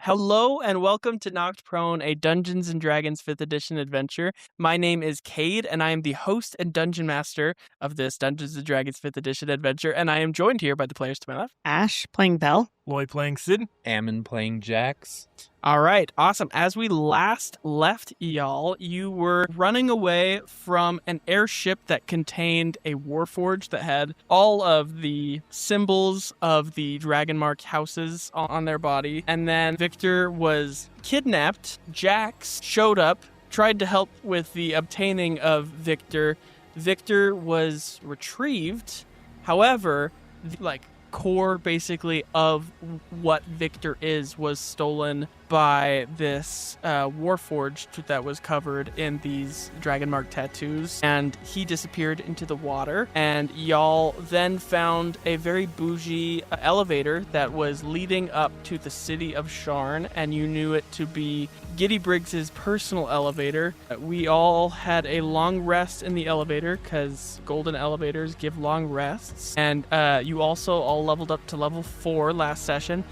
Hello and welcome to Knocked Prone, a Dungeons & Dragons 5th edition adventure. My name is Cade, and I am the host and dungeon master of this Dungeons & Dragons 5th edition adventure, and I am joined here by the players to my left. Ash playing Belle. Loy playing Sid. Ammon playing Jax. All right, awesome. As we last left y'all, you were running away from an airship that contained a Warforged that had all of the symbols of the Dragonmark houses on their body. And then Victor was kidnapped. Jax showed up, tried to help with the obtaining of Victor. Victor was retrieved. However, core basically of what Victor is was stolen by this Warforged that was covered in these Dragonmark tattoos, and he disappeared into the water. And y'all then found a very bougie elevator that was leading up to the city of Sharn, and you knew it to be Giddy Briggs's personal elevator. We all had a long rest in the elevator because golden elevators give long rests, and you also all leveled up to level 4 last session.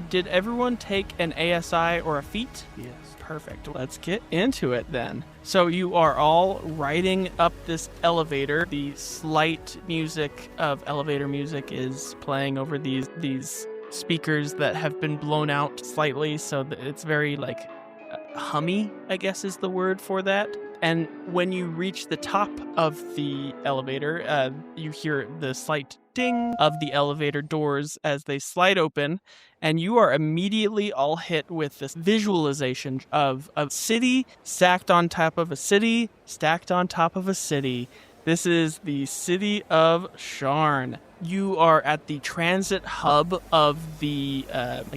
Did everyone take an ASI or a feat? Yes. Perfect. Let's get into it then. So you are all riding up this elevator. The slight music of elevator music is playing over these speakers that have been blown out slightly, so it's very hummy, I guess is the word for that. And when you reach the top of the elevator, you hear the slight ding of the elevator doors as they slide open, and you are immediately all hit with this visualization of a city stacked on top of a city, stacked on top of a city. This is the city of Sharn. You are at the transit hub of the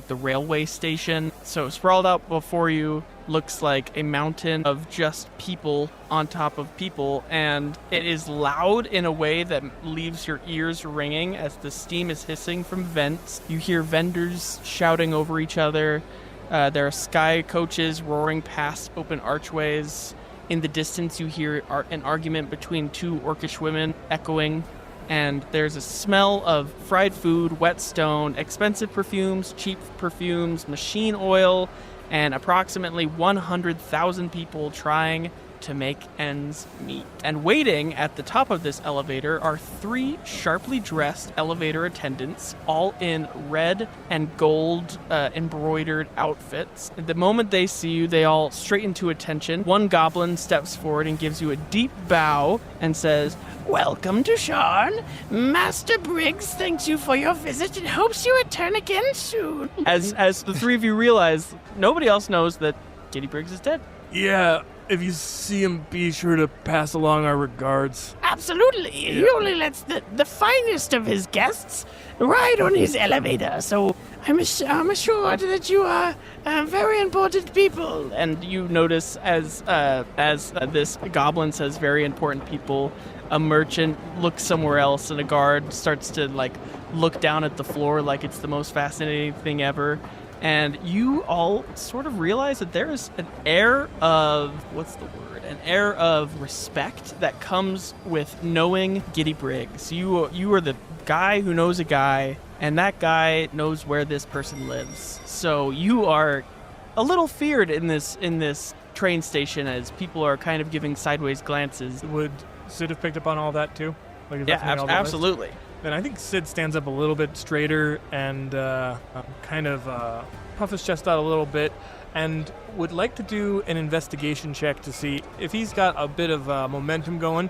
the railway station. So sprawled out before you looks like a mountain of just people on top of people, and it is loud in a way that leaves your ears ringing as the steam is hissing from vents. You hear vendors shouting over each other. There are sky coaches roaring past open archways. In the distance, you hear an argument between two orcish women echoing, and there's a smell of fried food, wet stone, expensive perfumes, cheap perfumes, machine oil, and approximately 100,000 people trying to make ends meet. And waiting at the top of this elevator are 3 sharply dressed elevator attendants, all in red and gold embroidered outfits. The moment they see you, they all straighten to attention. One goblin steps forward and gives you a deep bow and says, "Welcome to Sharn. Master Briggs thanks you for your visit and hopes you return again soon." As the 3 of you realize, nobody else knows that Giddy Briggs is dead. Yeah, if you see him, be sure to pass along our regards. Absolutely. He only lets the finest of his guests ride on his elevator, so I'm assured that you are very important people. And you notice as this goblin says very important people, a merchant looks somewhere else, and a guard starts to look down at the floor like it's the most fascinating thing ever. And you all sort of realize that there is an air of, an air of respect that comes with knowing Giddy Briggs. You are the guy who knows a guy, and that guy knows where this person lives. So you are a little feared in this train station as people are kind of giving sideways glances. Would Sid have picked up on all that too? Yeah, absolutely. Then I think Sid stands up a little bit straighter and kind of puff his chest out a little bit, and would like to do an investigation check to see if he's got a bit of momentum going.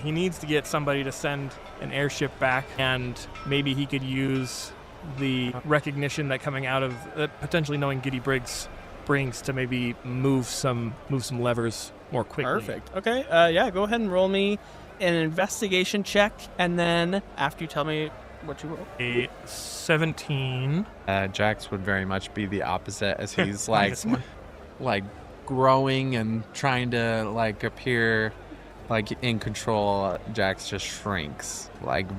He needs to get somebody to send an airship back, and maybe he could use the recognition that coming out of potentially knowing Giddy Briggs brings to maybe move some levers more quickly. Perfect. Okay. Yeah. Go ahead and roll me an investigation check, and then after you tell me what you roll. A 17. Jax would very much be the opposite, as he's growing and trying to appear in control. Jax just shrinks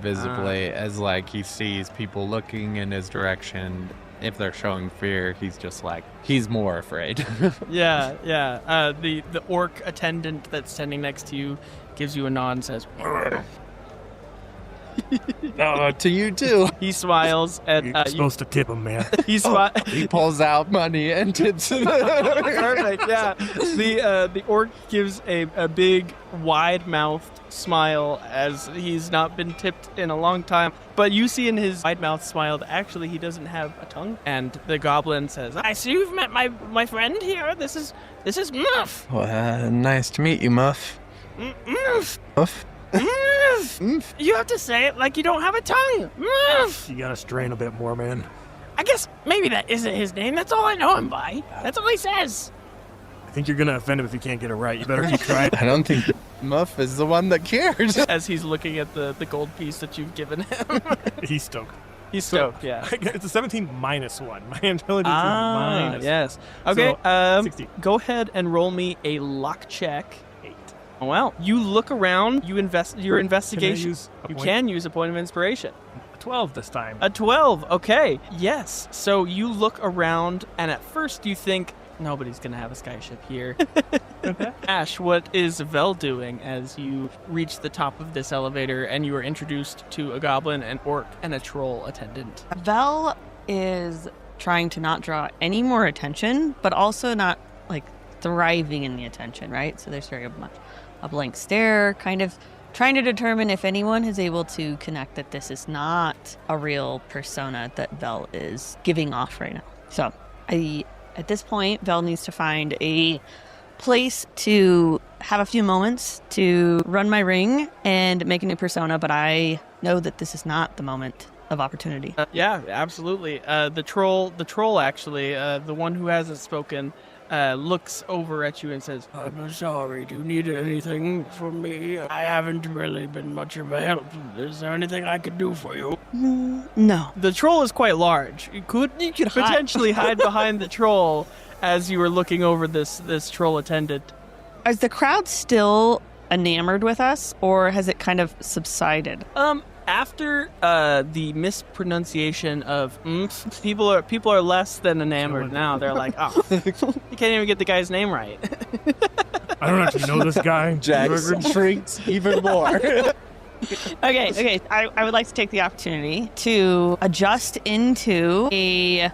visibly as he sees people looking in his direction. If they're showing fear, he's just he's more afraid. Yeah. The orc attendant that's standing next to you gives you a nod and says, To you too. He smiles and You're supposed to tip him, man. he smiles. He pulls out money and tips it. Perfect. Yeah. The orc gives a big, wide-mouthed smile as he's not been tipped in a long time. But you see in his wide-mouthed smile that actually he doesn't have a tongue. And the goblin says, I see you've met my friend here. This is Muff. Well, nice to meet you, Muff. Muff. Muff? Muff. You have to say it like you don't have a tongue. Muff. You gotta strain a bit more, man. I guess maybe that isn't his name. That's all I know him by. That's all he says. I think you're gonna offend him if you can't get it right. You better keep trying. I don't think Muff is the one that cares. as he's looking at the gold piece that you've given him. He's stoked. He's stoked, yeah. It's a 17 minus 1. My intelligence is minus. Yes. Okay, So, 16. go ahead and roll me a luck check. 8. Well, you look around, your investigation. You can use a point of inspiration. A 12 this time. A 12, okay. Yes. So you look around, and at first you think, nobody's going to have a skyship here. Ash, what is Vel doing as you reach the top of this elevator and you are introduced to a goblin, an orc, and a troll attendant? Vel is trying to not draw any more attention, but also not, like, thriving in the attention, right? So there's very much a blank stare, kind of trying to determine if anyone is able to connect that this is not a real persona that Vel is giving off right now. So at this point, Vel needs to find a place to have a few moments to run my ring and make a new persona, but I know that this is not the moment of opportunity. Yeah, absolutely. The troll actually, the one who hasn't spoken, looks over at you and says, I'm sorry. Do you need anything from me? I haven't really been much of a help. Is there anything I could do for you? No. the troll is quite large. You could potentially hide behind the troll as you were looking over this troll attendant. Is the crowd still enamored with us, or has it kind of subsided? After the mispronunciation of people are less than enamored now. They're like, oh, you can't even get the guy's name right. I don't actually know this guy. Jackson shrinks even more. Okay. I would like to take the opportunity to adjust into a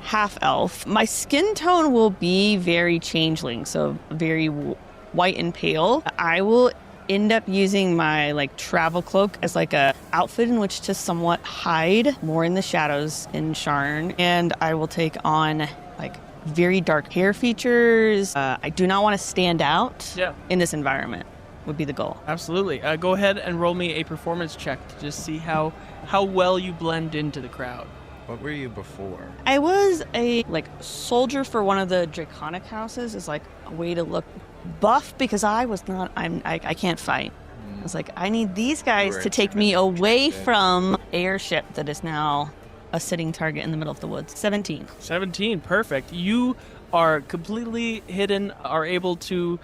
half-elf. My skin tone will be very changeling, so very white and pale. I will end up using my travel cloak as a outfit in which to somewhat hide more in the shadows in Sharn, and I will take on very dark hair features. I do not want to stand out in this environment would be the goal. Absolutely. Go ahead and roll me a performance check to just see how well you blend into the crowd. What were you before? I was a soldier for one of the draconic houses as a way to look buff, because I can't fight. I was I need these guys to take me away from airship that is now a sitting target in the middle of the woods. 17, perfect. You are completely hidden, are able to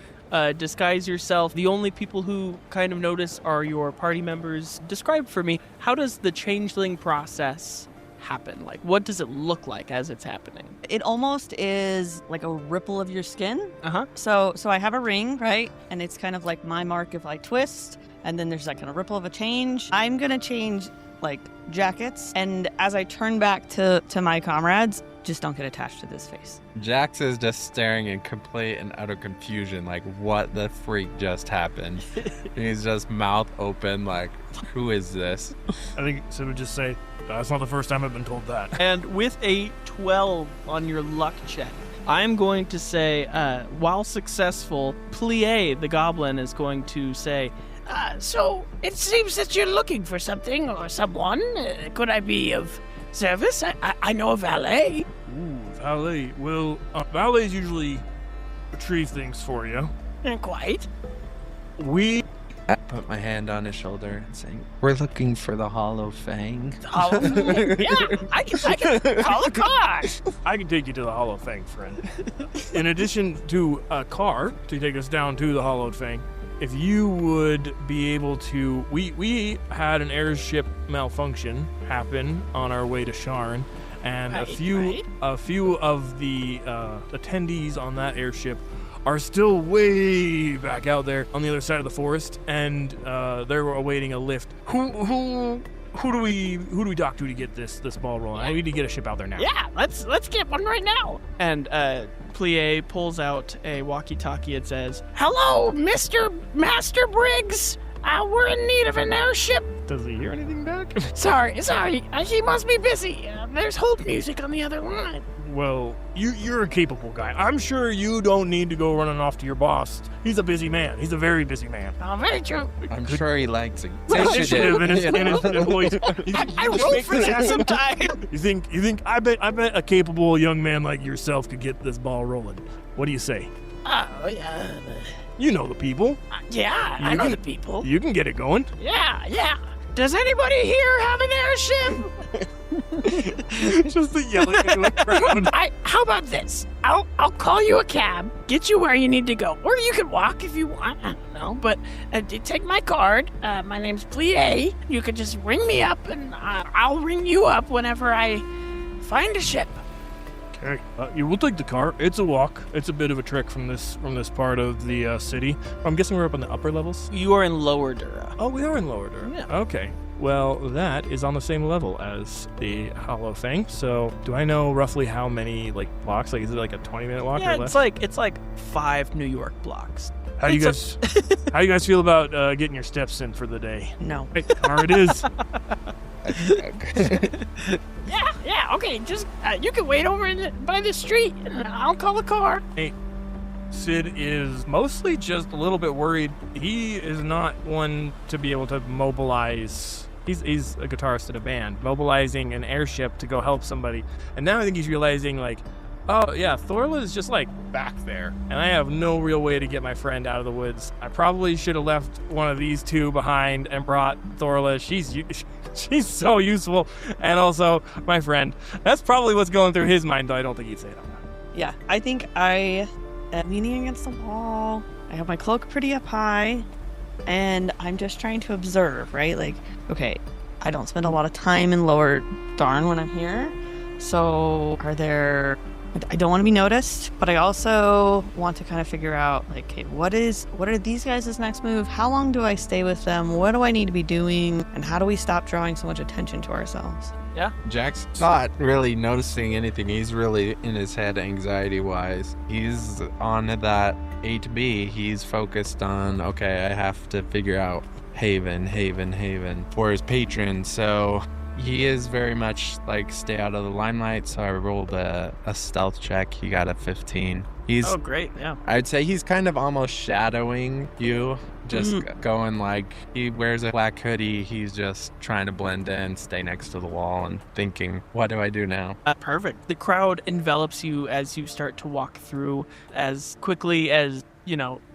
disguise yourself. The only people who kind of notice are your party members. Describe for me, how does the changeling process happen? What does it look like as it's happening? It almost is like a ripple of your skin. So I have a ring, right? And it's kind of like my mark of twist, and then there's kind of ripple of a change. I'm gonna change jackets, and as I turn back to my comrades, just don't get attached to this face. Jax is just staring in complete and utter confusion, what the freak just happened? He's just mouth open, who is this? I think Sid would just say, that's not the first time I've been told that. And with a 12 on your luck check, I'm going to say, while successful, Plie, the goblin, is going to say, So it seems that you're looking for something or someone. Could I be of service? I know a valet. Ooh, valet. Well, valets usually retrieve things for you. Quite. I put my hand on his shoulder and saying, we're looking for the Hollow Fang. Oh, yeah, I can call a car. I can take you to the Hollow Fang, friend. In addition to a car to take us down to the Hollowed Fang, if you would be able to... We had an airship malfunction happen on our way to Sharn, and a few of the attendees on that airship are still way back out there on the other side of the forest, and they're awaiting a lift. Who do we dock to get this ball rolling? I need to get a ship out there now. Yeah, let's get one right now. And Plie pulls out a walkie-talkie. It says, Hello, Mr. Master Briggs. We're in need of an airship. Does he hear anything back? Sorry. He must be busy. There's hold music on the other line. Well, you're a capable guy. I'm sure you don't need to go running off to your boss. He's a busy man. He's a very busy man. Oh, very true. I'm sure he likes it. Initiative in his employees. I roll for that sometime. You think I bet a capable young man like yourself could get this ball rolling. What do you say? Yeah. You know the people. Yeah, I know the people. You can get it going. Yeah. Does anybody here have an airship? Just the yelling in the crowd. How about this? I'll call you a cab, get you where you need to go, or you can walk if you want. I don't know, but take my card. My name's Plie. You could just ring me up, and I'll ring you up whenever I find a ship. Okay, you will take the car. It's a walk. It's a bit of a trek from this part of the city. I'm guessing we're up on the upper levels. You are in Lower Dura. Oh, we are in Lower Dura. Yeah. Okay. Well, that is on the same level as the Hollow Fang. So, do I know roughly how many blocks? Is it a 20-minute walk Yeah, or less? it's like 5 New York blocks. How do you guys feel about getting your steps in for the day? No. Hey, car it is. Yeah, okay, just, you can wait over by the street, and I'll call a car. Hey, Sid is mostly just a little bit worried. He is not one to be able to mobilize. He's a guitarist in a band, mobilizing an airship to go help somebody. And now I think he's realizing, oh, yeah, Thorla is just, back there. And I have no real way to get my friend out of the woods. I probably should have left one of these two behind and brought Thorla. She's so useful. And also, my friend. That's probably what's going through his mind, though I don't think he'd say it out loud. Yeah, I think I am leaning against the wall. I have my cloak pretty up high, and I'm just trying to observe, right? Okay, I don't spend a lot of time in Lower Darn when I'm here, so I don't want to be noticed, but I also want to kind of figure out, okay, what are these guys' next move? How long do I stay with them? What do I need to be doing? And how do we stop drawing so much attention to ourselves? Yeah. Jack's not really noticing anything. He's really in his head anxiety-wise. He's on that A to B. He's focused on, okay, I have to figure out haven for his patron. So he is very much stay out of the limelight. So I rolled a stealth check. He got a 15. Oh, great, yeah. I'd say he's kind of almost shadowing you. Just going he wears a black hoodie. He's just trying to blend in, stay next to the wall, and thinking, what do I do now? Perfect. The crowd envelops you as you start to walk through as quickly as,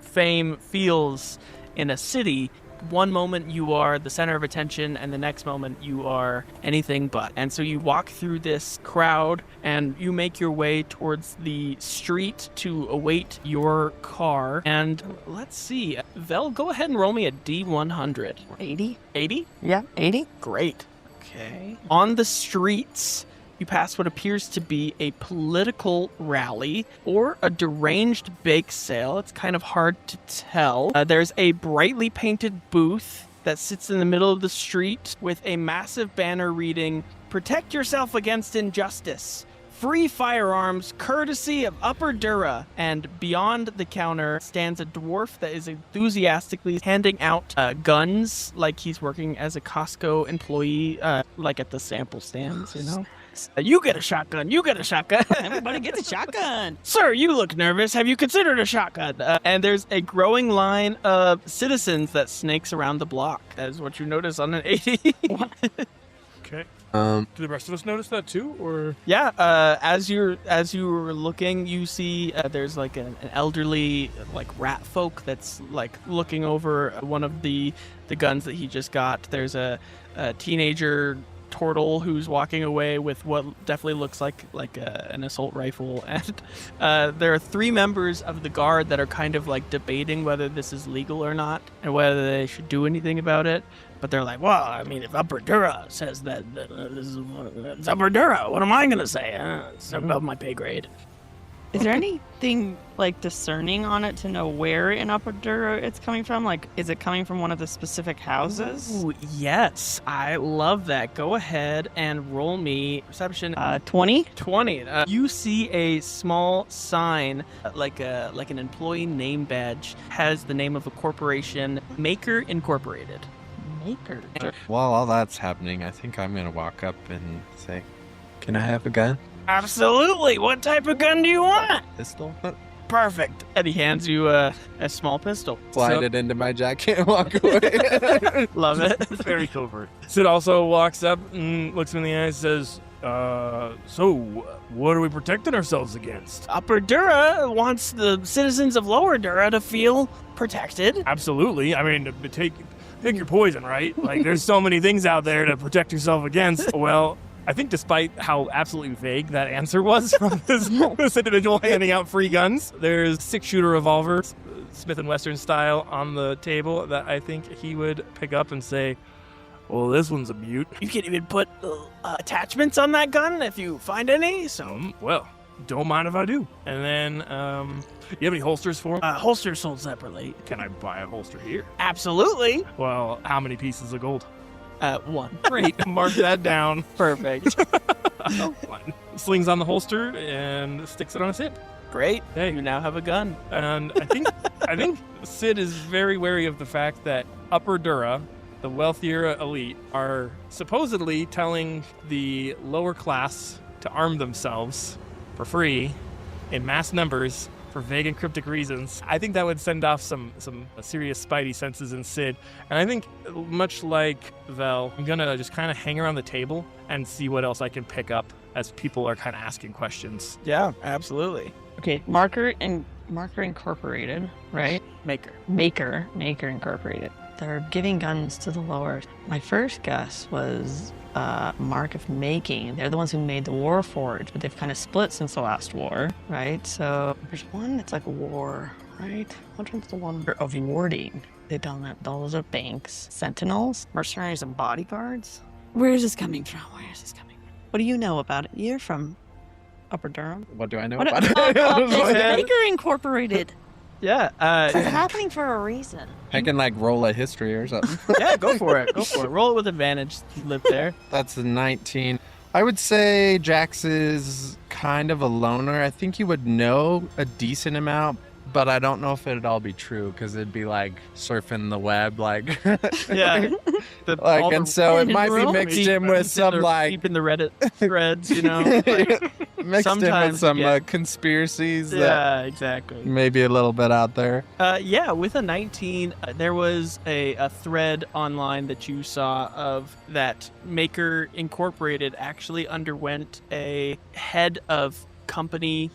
fame feels in a city. One moment you are the center of attention, and the next moment you are anything but. And so you walk through this crowd, and you make your way towards the street to await your car. And let's see. Vel, go ahead and roll me a D100. 80? 80? Yeah, 80. Great. Okay. On the streets, you pass what appears to be a political rally or a deranged bake sale. It's kind of hard to tell. There's a brightly painted booth that sits in the middle of the street with a massive banner reading, "Protect yourself against injustice. Free firearms, courtesy of Upper Dura." And beyond the counter stands a dwarf that is enthusiastically handing out guns like he's working as a Costco employee, like at the sample stands, You get a shotgun. You get a shotgun. Everybody gets a shotgun. Sir, you look nervous. Have you considered a shotgun? And there's a growing line of citizens that snakes around the block. That is what you notice on an 80. Okay. Do the rest of us notice that too, or? Yeah. As you were looking, you see there's an elderly rat folk that's looking over one of the guns that he just got. There's a teenager turtle who's walking away with what definitely looks like an assault rifle, and there are 3 members of the guard that are kind of debating whether this is legal or not and whether they should do anything about it. But they're like, well, I mean, if Upper Dura says that this is it's Upper Dura, what am I gonna say? It's above my pay grade. Is there anything like discerning on it to know where in Upper Dura it's coming from? Like, is it coming from one of the specific houses? Ooh, yes, I love that. Go ahead and roll me perception. 20? 20. You see a small sign, like an employee name badge, has the name of a corporation, Maker Incorporated. Maker. While all that's happening, I think I'm gonna walk up and say, "Can I have a gun? Absolutely. What type of gun do you want? Pistol?" Perfect. And he hands you a small pistol. Slide it into my jacket and walk away. Love it. Very covert. Sid also walks up and looks him in the eye and says, so what are we protecting ourselves against? Upper Dura wants the citizens of Lower Dura to feel protected. Absolutely. I mean, pick your poison, right? Like, there's so many things out there to protect yourself against. Well, I think despite how absolutely vague that answer was from this individual handing out free guns, there's 6-shooter revolvers, Smith & Wesson style, on the table that I think he would pick up and say, well, this one's a beaut. You can even put attachments on that gun if you find any. So, well, don't mind if I do. And then, you have any holsters for him? holsters sold separately. Can I buy a holster here? Absolutely. Well, how many pieces of gold? 1. Great. Mark that down. Perfect. One. Slings on the holster and sticks it on his hip. Great. Hey. You now have a gun. And I think Sid is very wary of the fact that Upper Dura, the wealthier elite, are supposedly telling the lower class to arm themselves for free in mass numbers for vague and cryptic reasons. I think that would send off some serious spidey senses in Sid. And I think, much like Vel, I'm going to just kind of hang around the table and see what else I can pick up as people are kind of asking questions. Yeah, absolutely. Okay, Marker Incorporated, right? Maker. Maker Incorporated. They're giving guns to the lower. My first guess was Mark of Making. They're the ones who made the Warforged, but they've kind of split since the last war, right? So there's one that's like war, right? Which one's the one of warding? They've done that. Those are banks, sentinels, mercenaries, and bodyguards. Where is this coming from? What do you know about it? You're from Upper Durham. What do I know What about it's it? Maker Incorporated. Yeah. It's happening for a reason. I can roll a history or something. Yeah, go for it. Roll it with advantage. Live there. That's a 19. I would say Jax is kind of a loner. I think he would know a decent amount, but I don't know if it'd all be true because it'd be like surfing the web, Yeah. and so it might be mixed in with some deep in the Reddit threads, mixed in with some conspiracies. Yeah, exactly. Maybe a little bit out there. Yeah, with a 19, there was a thread online that you saw of that Maker Incorporated actually underwent a head of company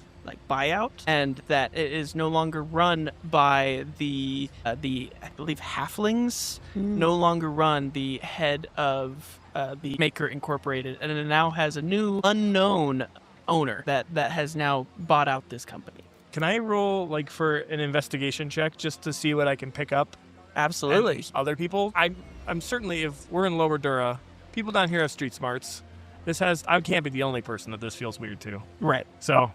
buyout, and that it is no longer run by the I believe halflings. No longer run the head of the Maker Incorporated, and it now has a new unknown owner that has now bought out this company. Can I roll for an investigation check just to see what I can pick up? Absolutely. And other people? I'm certainly, if we're in Lower Dura, people down here have street smarts. I can't be the only person that this feels weird to. Right. So,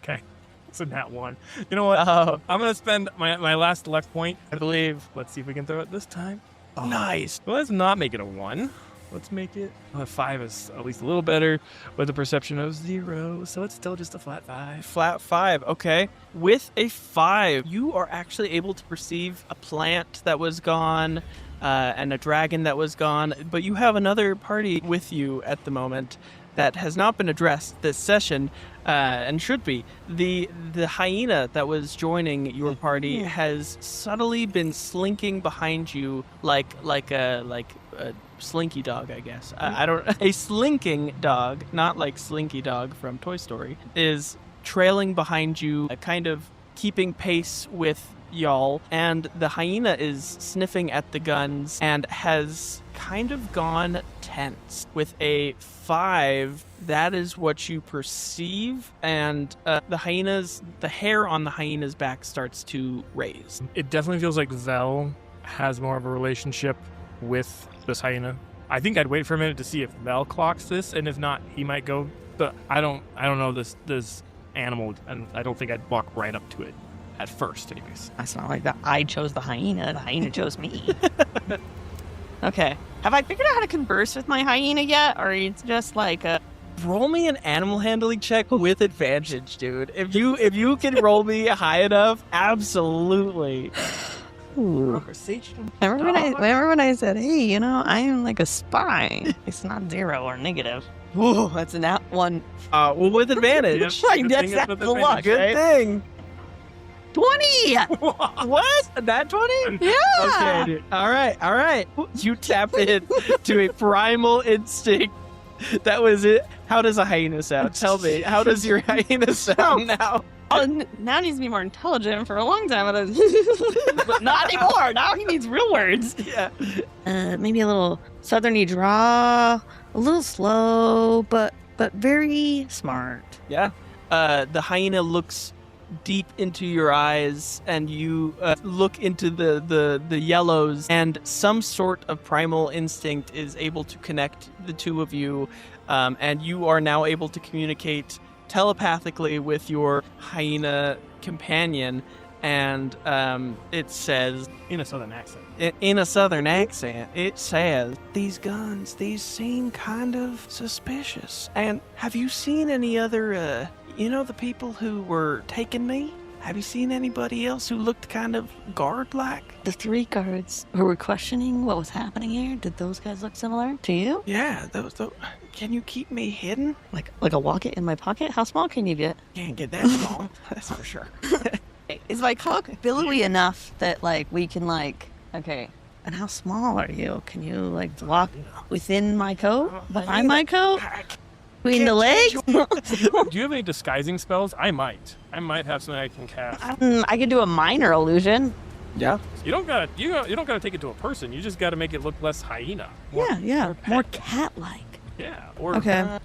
okay. It's a nat 1. You know what? Oh. I'm going to spend my last luck point, I believe. Let's see if we can throw it this time. Oh. Nice. Well, let's not make it a 1. Let's make it a 5 is at least a little better with a perception of 0. So it's still just a flat 5. Flat 5. Okay. With a 5, you are actually able to perceive a plant that was gone and a dragon that was gone. But you have another party with you at the moment that has not been addressed this session, and should be. The hyena that was joining your party has subtly been slinking behind you like a slinky dog, I guess. A slinking dog, not like Slinky Dog from Toy Story, is trailing behind you, kind of keeping pace with y'all, and the hyena is sniffing at the guns and has kind of gone tense. With a 5, that is what you perceive, and the hair on the hyena's back starts to raise. It definitely feels like Vel has more of a relationship with this hyena. I think I'd wait for a minute to see if Vel clocks this, and if not, he might go. But I don't know this animal, and I don't think I'd walk right up to it at first, anyways. That's not like that. I chose the hyena. The hyena chose me. Okay. Have I figured out how to converse with my hyena yet? Or it's just like a... Roll me an animal handling check with advantage, dude. If you can roll me high enough, absolutely. Ooh. Remember when I said, hey, I am like a spy. It's not 0 or negative. Whoa, that's a nat 1. Well, with advantage. Yep, That's good the luck, Good right? thing. 20! What? That 20? Yeah! Okay, dude. All right. You tap in to a primal instinct. That was it. How does a hyena sound? Tell me. How does your hyena sound now? Oh, now he needs to be more intelligent. For a long time, but not anymore. Now he needs real words. Yeah. Maybe a little southerny draw, a little slow, but very smart. Yeah. The hyena looks deep into your eyes, and you look into the yellows, and some sort of primal instinct is able to connect the two of you, and you are now able to communicate telepathically with your hyena companion, and it says, In a southern accent. in a southern accent, it says, these guns, these seem kind of suspicious. And have you seen any other, the people who were taking me? Have you seen anybody else who looked kind of guard-like? The 3 guards who were questioning what was happening here, did those guys look similar to you? Yeah, those. Can you keep me hidden? Like a wallet in my pocket? How small can you get? Can't get that small, that's for sure. Is my cloak billowy enough that, we can, okay, and how small are you? Can you, walk within my coat? Behind my coat? Between the legs? Do you have any disguising spells? I might have something I can cast. I can do a minor illusion. Yeah. You don't gotta take it to a person. You just gotta make it look less hyena. More cat-like. Yeah. Or Okay.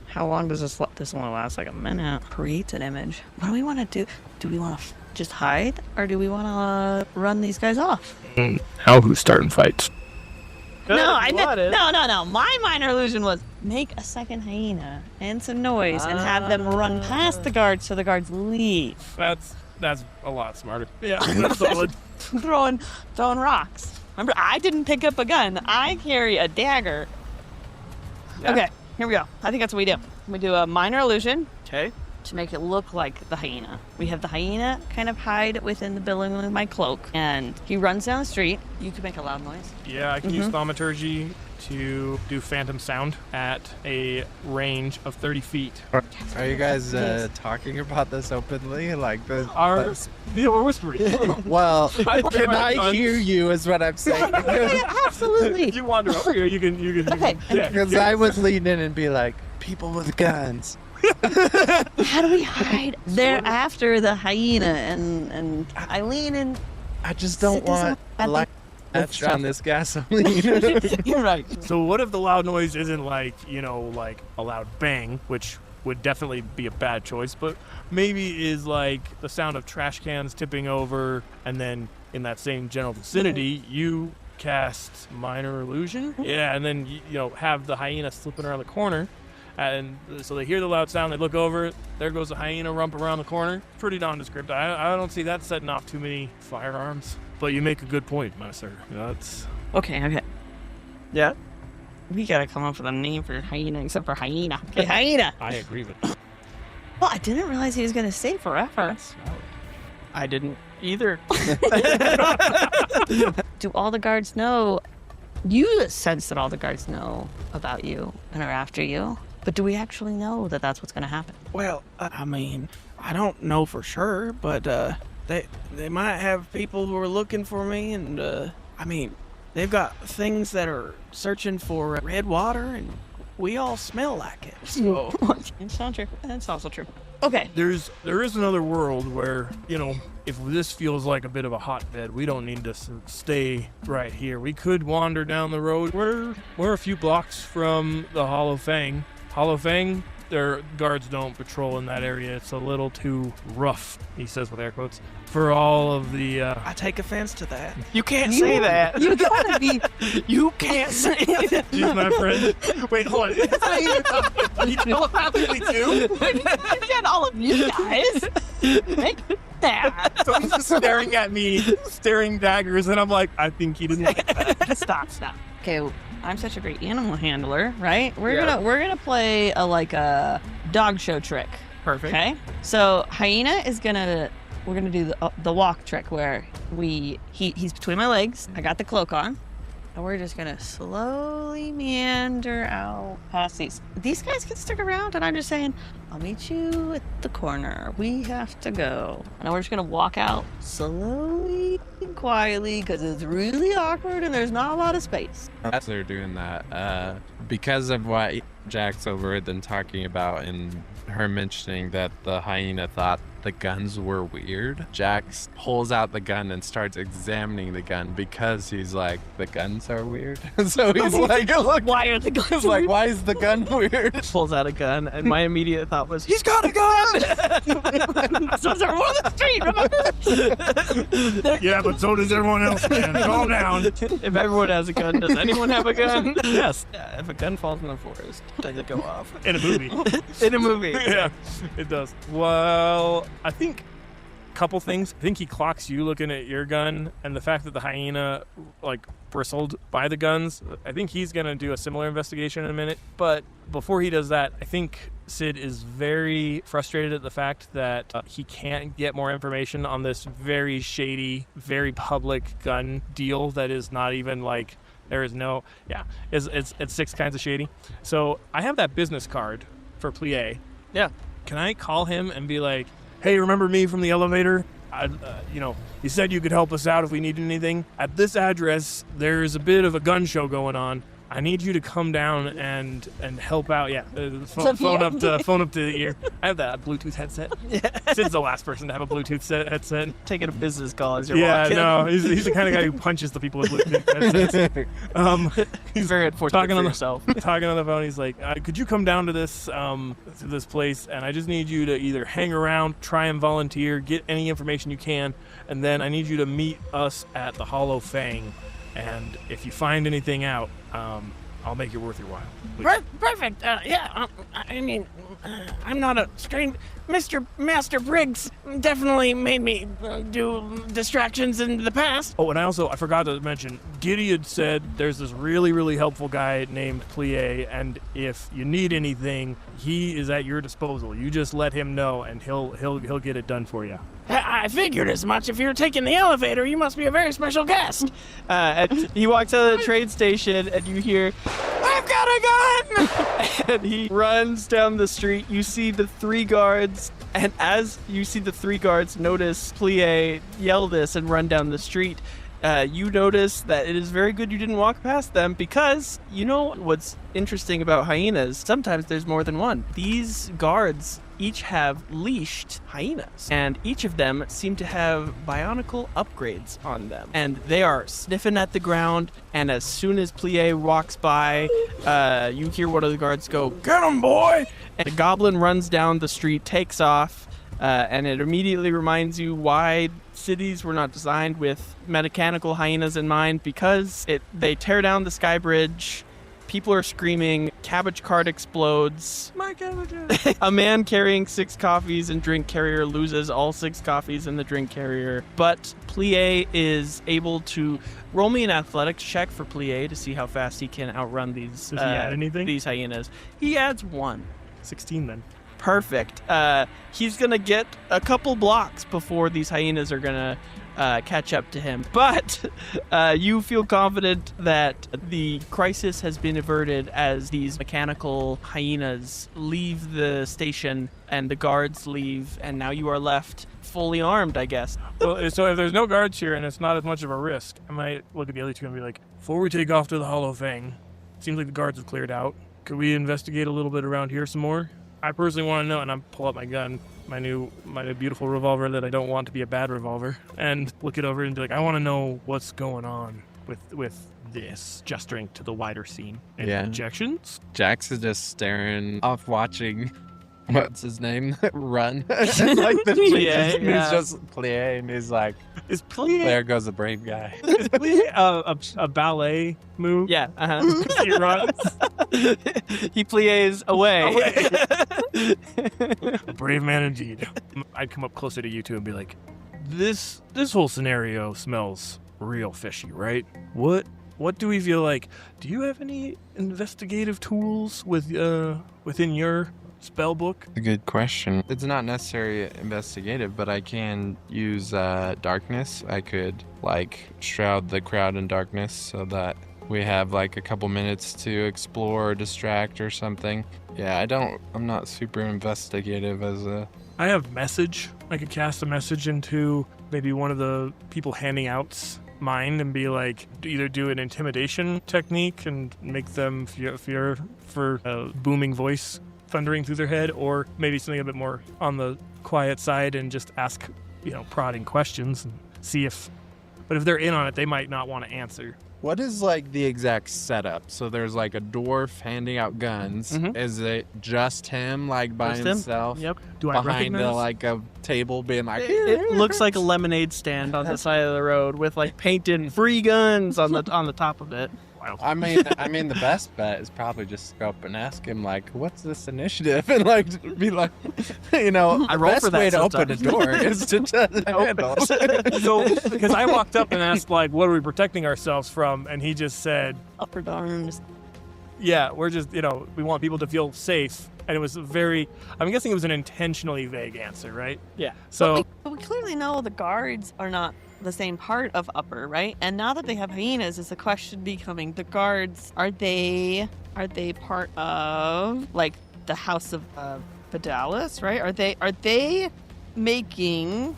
How long does this only last? Like a minute. Create an image. What do we want to do? Do we want to just hide, or do we want to run these guys off? who's starting fights? No, no. My minor illusion was make a second hyena and some noise and have them run past the guards so the guards leave. That's a lot smarter. Yeah, that's solid. throwing rocks. Remember, I didn't pick up a gun. I carry a dagger. Yeah. Okay, here we go. I think that's what we do. We do a minor illusion. Okay. To make it look like the hyena. We have the hyena kind of hide within the building with my cloak, and he runs down the street. You can make a loud noise. Yeah, I can use thaumaturgy to do phantom sound at a range of 30 feet. Are you guys talking about this openly? We're whispering. Well, can I guns. hear you is what I'm saying. Yeah, absolutely. If you wander over here, you can. Okay. Yeah. Because I would lean in and be like, people with guns. How do we hide? They're after the hyena, and I lean in. I just don't want a light match on this gasoline. You're right. So what if the loud noise isn't like a loud bang, which would definitely be a bad choice, but maybe is like the sound of trash cans tipping over, and then in that same general vicinity, you cast minor illusion. Yeah, and then have the hyena slipping around the corner. And so they hear the loud sound, they look over, there goes a hyena rump around the corner. Pretty nondescript. I don't see that setting off too many firearms. But you make a good point, my sir. That's... Okay. Yeah. We gotta come up with a name for hyena except for hyena. Okay, hyena. I agree with that. Well, I didn't realize he was gonna stay forever. I didn't either. Do all the guards know? You sense that all the guards know about you and are after you. But do we actually know that that's what's going to happen? Well, I mean, I don't know for sure, but they might have people who are looking for me, and they've got things that are searching for red water, and we all smell like it. So It's not true. That's also true. Okay. There is another world where, if this feels like a bit of a hotbed, we don't need to stay right here. We could wander down the road. We're a few blocks from the Hollow Fang. Hollow Fang, their guards don't patrol in that area. It's a little too rough, he says with air quotes, for all of the... I take offense to that. You can't say that. You gotta be. You can't say that. She's my friend. Wait, hold on. You know what we do? Get all of you guys. Make that. So he's just staring at me, staring daggers, and I'm like, I think he didn't like that. Stop. Okay, I'm such a great animal handler, right? We're gonna play a dog show trick. Perfect. Okay. So hyena is we're gonna do the walk trick where he's between my legs. I got the cloak on. And we're just gonna slowly meander out past these. These guys can stick around, and I'm just saying, I'll meet you at the corner. We have to go. And we're just gonna walk out slowly and quietly because it's really awkward and there's not a lot of space. As they're doing that, because of what Jack's overheard them talking about and her mentioning that the hyena thought the guns were weird, Jax pulls out the gun and starts examining the gun because he's like, the guns are weird. So he's like, look, Why are the guns he's like, why is the gun weird? Pulls out a gun, and my immediate thought was, he's got a gun! So everyone on the street, remember? Yeah, but so does everyone else, man. Calm down. If everyone has a gun, does anyone have a gun? Yes. If a gun falls in the forest, does it go off? In a movie. In a movie. Yeah, it does. Well, I think a couple things. I think he clocks you looking at your gun, and the fact that the hyena bristled by the guns. I think he's gonna do a similar investigation in a minute. But before he does that, I think Sid is very frustrated at the fact that he can't get more information on this very shady, very public gun deal that is not even there is no it's 6 kinds of shady. So I have that business card for Plie. Yeah. Can I call him and be like, hey, remember me from the elevator? You said you could help us out if we needed anything. At this address, there's a bit of a gun show going on. I need you to come down and help out. Yeah, phone up to the ear. I have that Bluetooth headset. Yeah. Sid's the last person to have a Bluetooth headset. Taking a business call as you're walking. Yeah, no, he's the kind of guy who punches the people with Bluetooth headsets. He's very unfortunate talking for on yourself. Talking on the phone, he's like, could you come down to this place, and I just need you to either hang around, try and volunteer, get any information you can, and then I need you to meet us at the Hollow Fang. And if you find anything out, I'll make it worth your while. Perfect. I'm not a strange... Master Briggs definitely made me do distractions in the past. Oh, and I forgot to mention, Gideon said there's this really, really helpful guy named Plie, and if you need anything, he is at your disposal. You just let him know, and he'll get it done for you. I figured as much. If you're taking the elevator, you must be a very special guest. And he walks out of the train station, and you hear, I've got a gun! And he runs down the street. You see the 3 guards, and as you see the 3 guards notice Plie yell this and run down the street, you notice that it is very good you didn't walk past them, because you know what's interesting about hyenas? Sometimes there's more than one. These guards each have leashed hyenas, and each of them seem to have bionicle upgrades on them, and they are sniffing at the ground, and as soon as Plie walks by, you hear one of the guards go, "Get him, boy!" And the goblin runs down the street, takes off, and it immediately reminds you why cities were not designed with mechanical hyenas in mind, because they tear down the sky bridge. People are screaming, cabbage cart explodes. My cabbages! A man carrying 6 coffees and drink carrier loses all 6 coffees in the drink carrier. But Plie is able to roll me an athletics check for Plie to see how fast he can outrun these. Does he add anything? These hyenas. He adds 1. 16 then. Perfect. He's gonna get a couple blocks before these hyenas are gonna catch up to him. But you feel confident that the crisis has been averted as these mechanical hyenas leave the station and the guards leave, and now you are left fully armed, I guess. Well, so if there's no guards here and it's not as much of a risk, I might look at the other 2 and be like, before we take off to the Hollow Fang, seems like the guards have cleared out. Could we investigate a little bit around here some more? I personally want to know, and I pull out my gun, my new beautiful revolver that I don't want to be a bad revolver, and look it over and be like, I want to know what's going on with this, gesturing to the wider scene. Any Yeah. objections? Jax is just staring off watching, what's his name? Run. Like the Plie, He's yeah. just Plie, and he's like, Is Plie there goes the brave guy. is Plie a ballet move? Yeah. He runs. He plies away. A brave man indeed. I'd come up closer to you two and be like, this whole scenario smells real fishy, right? What do we feel like? Do you have any investigative tools within your spell book? A good question. It's not necessarily investigative, but I can use darkness. I could shroud the crowd in darkness so that we have a couple minutes to explore or distract or something. Yeah, I'm not super investigative as a... I have message. I could cast a message into maybe one of the people handing out's mind and be like, either do an intimidation technique and make them fear for a booming voice thundering through their head, or maybe something a bit more on the quiet side and just ask, prodding questions and see if... But if they're in on it, they might not want to answer. What is the exact setup? So there's a dwarf handing out guns. Mhm. Is it just him by Just him? himself? Yep. Do I Behind recognize? a table being like... It looks like a lemonade stand on the side of the road with painted free guns on the top of it. Wow. I mean, the best bet is probably just go up and ask him, what's this initiative? And, be like, I the roll best for that way to open a sometimes. door is to touch the handle. So, because I walked up and asked, what are we protecting ourselves from? And he just said, Upper arms. yeah, we're just, we want people to feel safe. And it was I'm guessing it was an intentionally vague answer, right? Yeah. So, But we clearly know the guards are not the same part of Upper, right? And now that they have hyenas, is the question becoming the guards, are they part of the House of Vidalis, right? Are they making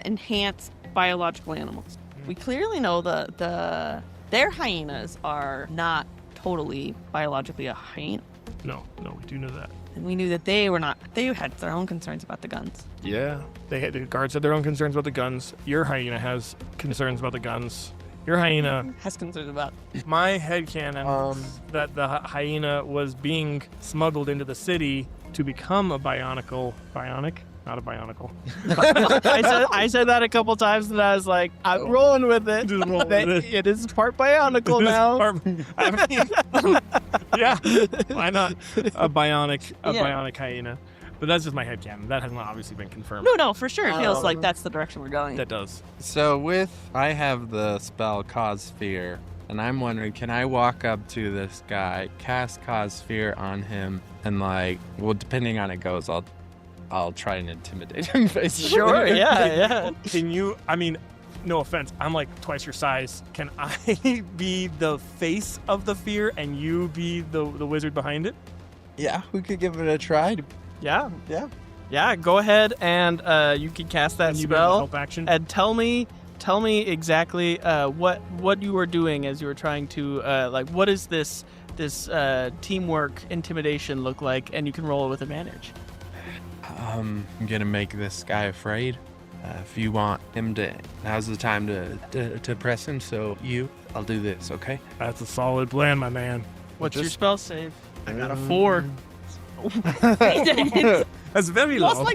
enhanced biological animals? We clearly know their hyenas are not totally biologically a hyena. no, we do know that. And we knew that they had their own concerns about the guns. Yeah. The guards had their own concerns about the guns. Your hyena has concerns about the guns. Your hyena, Has concerns about. my headcanon, that the hyena was being smuggled into the city to become a bionic? Not a bionicle. I said that a couple times, and I was like, I'm rolling with it. Just roll with it. It is part bionicle now. Yeah, why not a bionic Yeah. hyena? But that's just my headcanon. That has not obviously been confirmed. No, for sure. It feels like that's the direction we're going. That does. So I have the spell Cause Fear, and I'm wondering, can I walk up to this guy, cast Cause Fear on him, and depending on how it goes, I'll try and intimidate him, basically. Sure, yeah. Can you? I mean, no offense. I'm twice your size. Can I be the face of the fear and you be the wizard behind it? Yeah, we could give it a try. Yeah. Yeah. Yeah, go ahead and you can cast that And you be the spell. help action. And tell me exactly what you were doing as you were trying to what is this teamwork intimidation look like, and you can roll it with advantage. I'm gonna make this guy afraid. If you want him to, now's the time to press him. So I'll do this, okay? That's a solid plan, my man. What's your spell save? I got a 4. That's very low.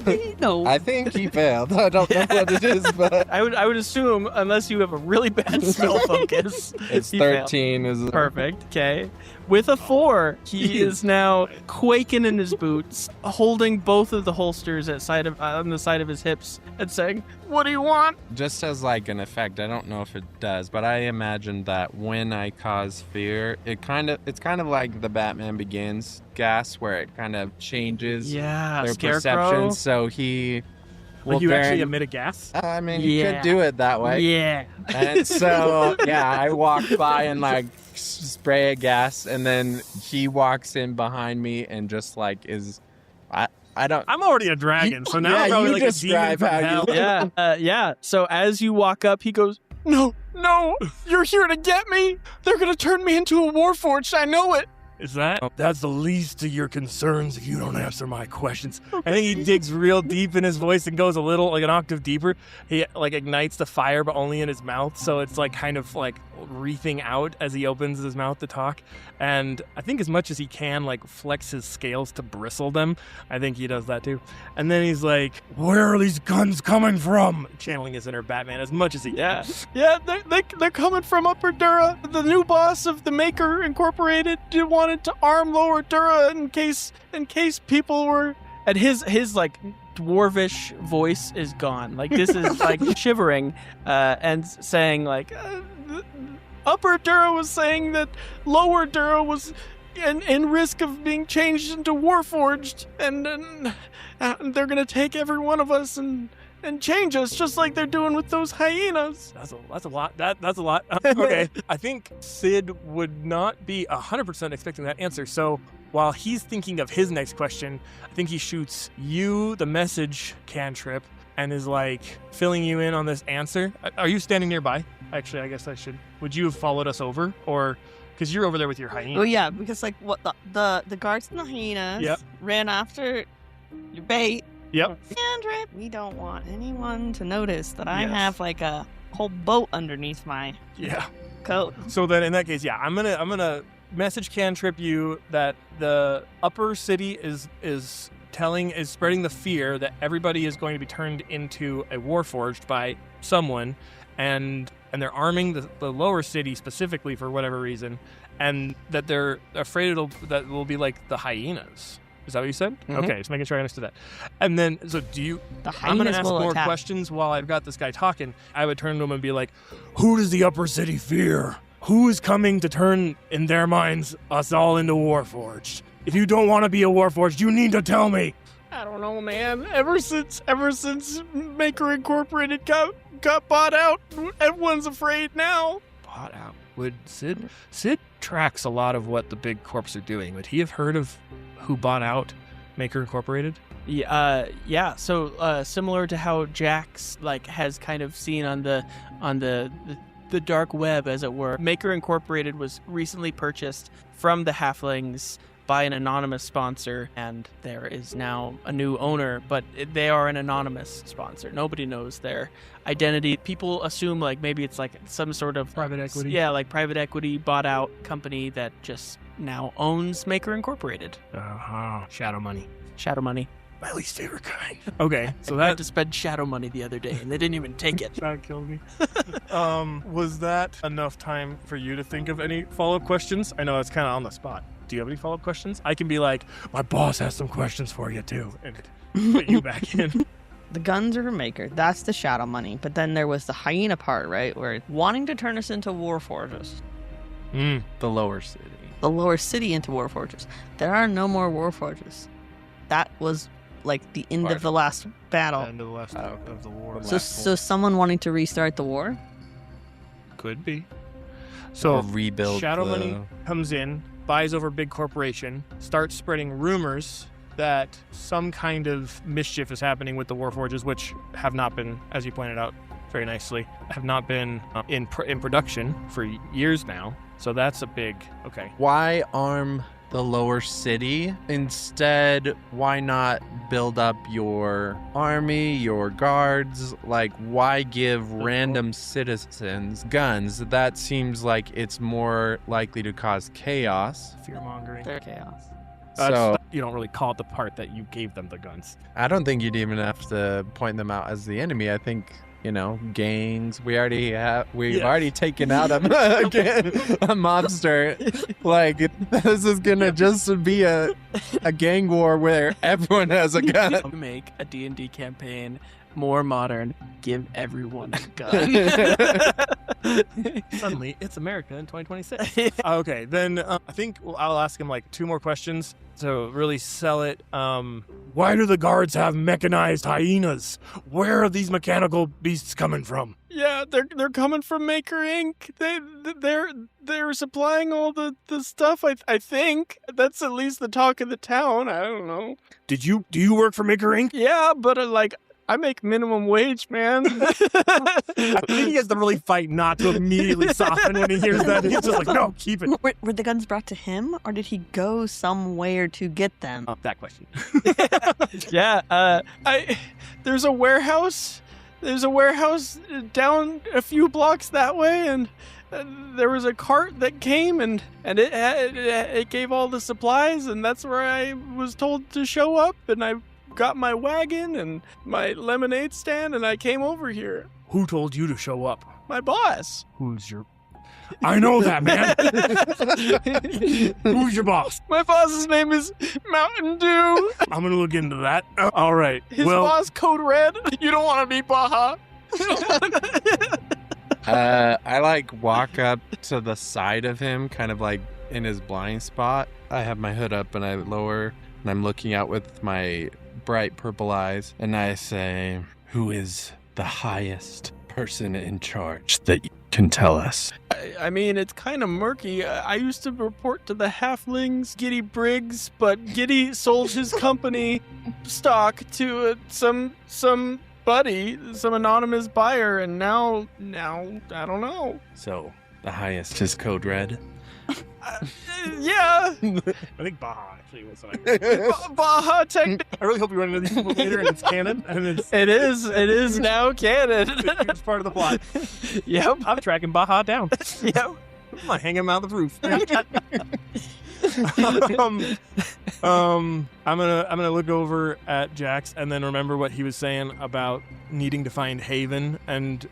No. I think he failed. I don't know what it is, but I would assume, unless you have a really bad spell focus, it's he failed. 13. Is Perfect. Okay. With a 4, he is now quaking in his boots, holding both of the holsters on the side of his hips, and saying, "What do you want?" just as an effect. I don't know if it does, but I imagine that when I cause fear, it's kind of like the Batman Begins gas, where it kind of changes Yeah, their Scarecrow. perception. So he will you actually very- emit a gas? I mean, you Yeah. could do it that way. Yeah. And so, yeah, I walk by and spray a gas, and then he walks in behind me and just I don't. I'm already a dragon, so now Yeah, I'm probably you a demon describe from how you hell. look. Yeah. So as you walk up, he goes, "No, you're here to get me. They're gonna turn me into a Warforged. I know it." Is that? That's the least of your concerns if you don't answer my questions. I think he digs real deep in his voice and goes a little, like an octave deeper. He like ignites the fire, but only in his mouth. So it's like kind of like wreathing out as he opens his mouth to talk. And I think as much as he can, like flex his scales to bristle them. I think he does that too. And then he's like, where are these guns coming from? Channeling his inner Batman as much as he can. Yeah, they're coming from Upper Dura. The new boss of the Maker Incorporated wanted to arm Lower Dura in case people were. And his like dwarvish voice is gone. Like this is like shivering and saying like, Upper Dura was saying that Lower Dura was in risk of being changed into Warforged, and they're gonna take every one of us and change us just like they're doing with those hyenas. That's a lot. That's a lot. Okay. I think Sid would not be 100% expecting that answer. So while he's thinking of his next question, I think he shoots you the message cantrip and is like filling you in on this answer. Are you standing nearby? Actually, I guess I should. Would you have followed us over, or because you're over there with your hyena? Oh yeah, because like what the guards and the hyenas ran after your bait. Yep. Cantrip. We don't want anyone to notice that I have like a whole boat underneath my coat. So then, in that case, I'm gonna message cantrip you that the upper city is spreading the fear that everybody is going to be turned into a Warforged by someone, and they're arming the lower city specifically for whatever reason, and that they're afraid that will be like the hyenas. Is that what you said? Mm-hmm. Okay, just making sure I understood that. And then, so do you... I'm going to ask more questions while I've got this guy talking. I would turn to him and be like, who does the upper city fear? Who is coming to turn, in their minds, us all into Warforged? If you don't want to be a Warforged, you need to tell me. I don't know, man. Ever since Maker Incorporated got bought out, everyone's afraid now. Bought out? Would Sid tracks a lot of what the big corps are doing. Would he have heard of who bought out Maker Incorporated? Yeah. So similar to how Jax has kind of seen on the dark web, as it were, Maker Incorporated was recently purchased from the Halflings by an anonymous sponsor, and there is now a new owner, but they are an anonymous sponsor. Nobody knows their identity. People assume maybe it's some sort of private equity. Yeah, like private equity bought out company that just now owns Maker Incorporated. Shadow money. Shadow money. My least favorite kind. Okay, so I had to spend shadow money the other day, and they didn't even take it. That killed me. Was that enough time for you to think of any follow-up questions? I know it's kind of on the spot. Do you have any follow-up questions? I can be like, my boss has some questions for you too, and put you back in. The guns are for Maker. That's the shadow money. But then there was the hyena part, right? Where wanting to turn us into Warforges. The lower city. The lower city into Warforges. There are no more Warforges. That was the end of the last battle. End of the last of the war. So someone wanting to restart the war? Could be. So or rebuild. Shadow money comes in, buys over big corporation, starts spreading rumors that some kind of mischief is happening with the Warforges, which have not been, as you pointed out very nicely, have not been in production for years now. So that's a big, okay. Why arm the lower city? Instead, why not build up your army, your guards? Why give random citizens guns? That seems like it's more likely to cause chaos. Fear-mongering. They're chaos. So you don't really call it the part that you gave them the guns. I don't think you'd even have to point them out as the enemy. I think, gangs. We've already taken out a mobster. This is gonna just be a gang war where everyone has a gun. Make a D&D campaign more modern. Give everyone a gun. Suddenly, it's America in 2026. Okay, then I think I'll ask him 2 more questions to really sell it. Why do the guards have mechanized hyenas? Where are these mechanical beasts coming from? Yeah, they're coming from Maker Inc. They're supplying all the stuff. I think that's at least the talk of the town. I don't know. Do you work for Maker Inc? Yeah, but I make minimum wage, man. I think he has to really fight not to immediately soften when he hears that. He's just like, no, keep it. Were the guns brought to him, or did he go somewhere to get them? That question. Yeah, there's a warehouse. There's a warehouse down a few blocks that way, and there was a cart that came, and it gave all the supplies, and that's where I was told to show up, and I got my wagon and my lemonade stand, and I came over here. Who told you to show up? My boss. Who's your... I know that, man. Who's your boss? My boss's name is Mountain Dew. I'm going to look into that. All right. His boss, Code Red. You don't want to be Baja. I like walk up to the side of him, kind of like in his blind spot. I have my hood up and I lower, and I'm looking out with my bright purple eyes, and I say, who is the highest person in charge that you can tell us? I mean, it's kind of murky. I used to report to the halflings, Giddy Briggs, but Giddy sold his company stock to some anonymous buyer, and now I don't know. So the highest is Code Red. Yeah. I think Baja actually was what I Baja Tech. I really hope you run into these people later and it's canon. And It is now canon. it's part of the plot. Yep. I'm tracking Baja down. Yep. I'm gonna hang him out of the roof. I'm gonna look over at Jax and then remember what he was saying about needing to find Haven, and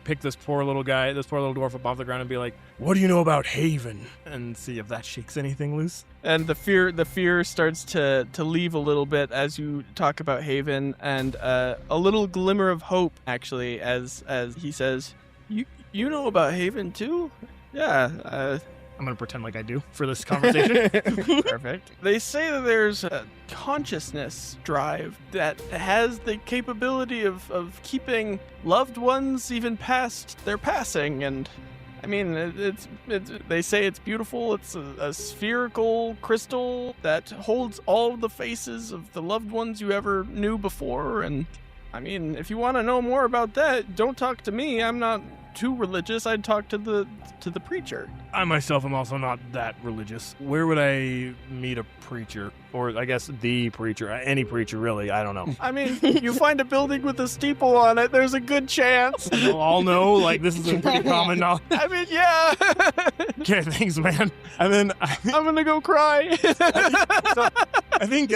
pick this poor little dwarf up off the ground and be like, what do you know about Haven? And see if that shakes anything loose. And the fear starts to leave a little bit as you talk about Haven, and a little glimmer of hope, actually, as he says, you know about Haven too? Yeah. I'm going to pretend like I do for this conversation. Perfect. They say that there's a consciousness drive that has the capability of keeping loved ones even past their passing. And I mean, it's they say it's beautiful. It's a spherical crystal that holds all the faces of the loved ones you ever knew before. And I mean, if you want to know more about that, don't talk to me. I'm not too religious. I'd talk to the preacher. I myself am also not that religious. Where would I meet a preacher? Or I guess the preacher. Any preacher, really. I don't know. I mean, you find a building with a steeple on it, there's a good chance. We'll all know, like, this is a pretty common knowledge. I mean, yeah. Okay, thanks, man. And then I'm gonna go cry. I think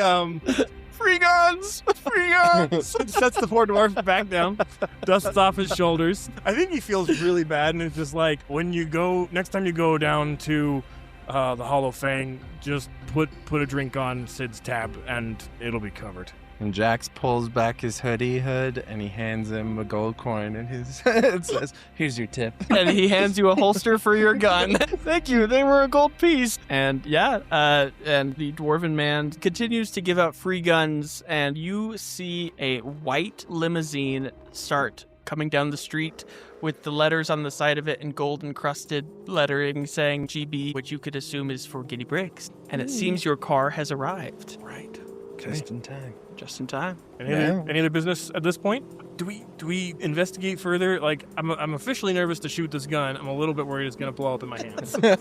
Free guns! Free guns! sets the poor dwarf back down, dusts off his shoulders. I think he feels really bad, and it's just like, next time you go down to the Hollow Fang, just put a drink on Sid's tab, and it'll be covered. And Jax pulls back his hood and he hands him a gold coin, and it says, here's your tip. And he hands you a holster for your gun. Thank you, they were a gold piece. And and the dwarven man continues to give out free guns, and you see a white limousine start coming down the street with the letters on the side of it in gold encrusted lettering saying GB, which you could assume is for Giddy Briggs. And it seems your car has arrived. Right. Just in time. Just in time. Any other business at this point? Do we investigate further? Like, I'm officially nervous to shoot this gun. I'm a little bit worried it's gonna blow up in my hands. I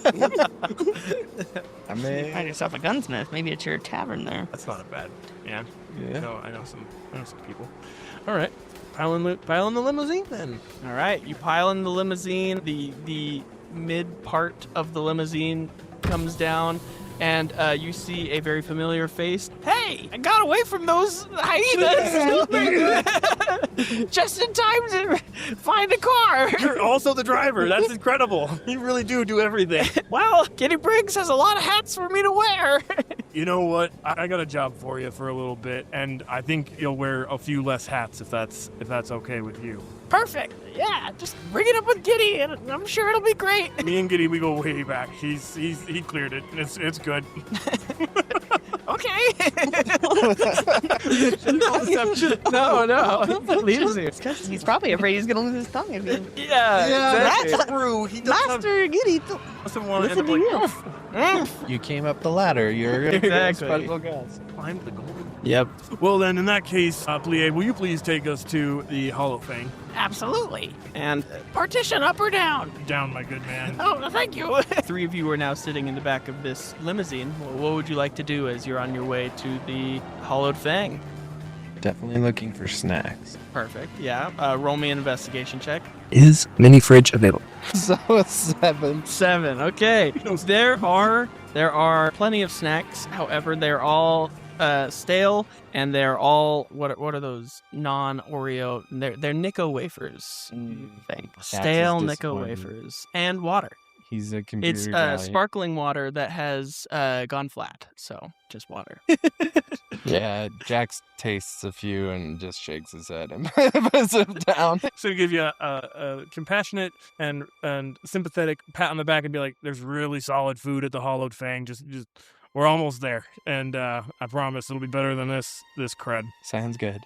mean, Find yourself a gunsmith. Maybe it's your tavern there. That's not a bad. Yeah. Yeah. No, I know some people. All right. Pile in the limousine then. All right, you pile in the limousine. The mid part of the limousine comes down, and you see a very familiar face. Hey, I got away from those hyenas just in time to find a car. You're also the driver. That's incredible. You really do everything. Well, Giddy Briggs has a lot of hats for me to wear. You know what? I got a job for you for a little bit, and I think you'll wear a few less hats if that's okay with you. Perfect. Yeah, just bring it up with Giddy, and I'm sure it'll be great. Me and Giddy, we go way back. He cleared it. It's good. Okay. No. He's probably afraid he's gonna lose his tongue. If he... Yeah, exactly. That's true. He Master Giddy. doesn't want to end up like you came up the ladder. You're a Exactly. special guest. climbed the golden Yep. Well, then, in that case, Plie, will you please take us to the Hollow Fang? Absolutely. And Partition up or down? Down, my good man. Oh, thank you. three of you are now sitting in the back of this limousine. What would you like to do as you're on your way to the Hollowed Fang? Definitely looking for snacks. Perfect. Yeah. Roll me an investigation check. Is mini fridge available? So a 7. 7. Okay. There are plenty of snacks. However, they're all stale, and they're all what are those non-Oreo? They're Nico wafers. Stale Nico wafers and water. He's a computer It's guy. sparkling water that has gone flat, so just water. Yeah, Jax tastes a few and just shakes his head and puts him down. So to give you a compassionate and sympathetic pat on the back and be like, there's really solid food at the Hollowed Fang. Just we're almost there. And I promise it'll be better than this crud. Sounds good.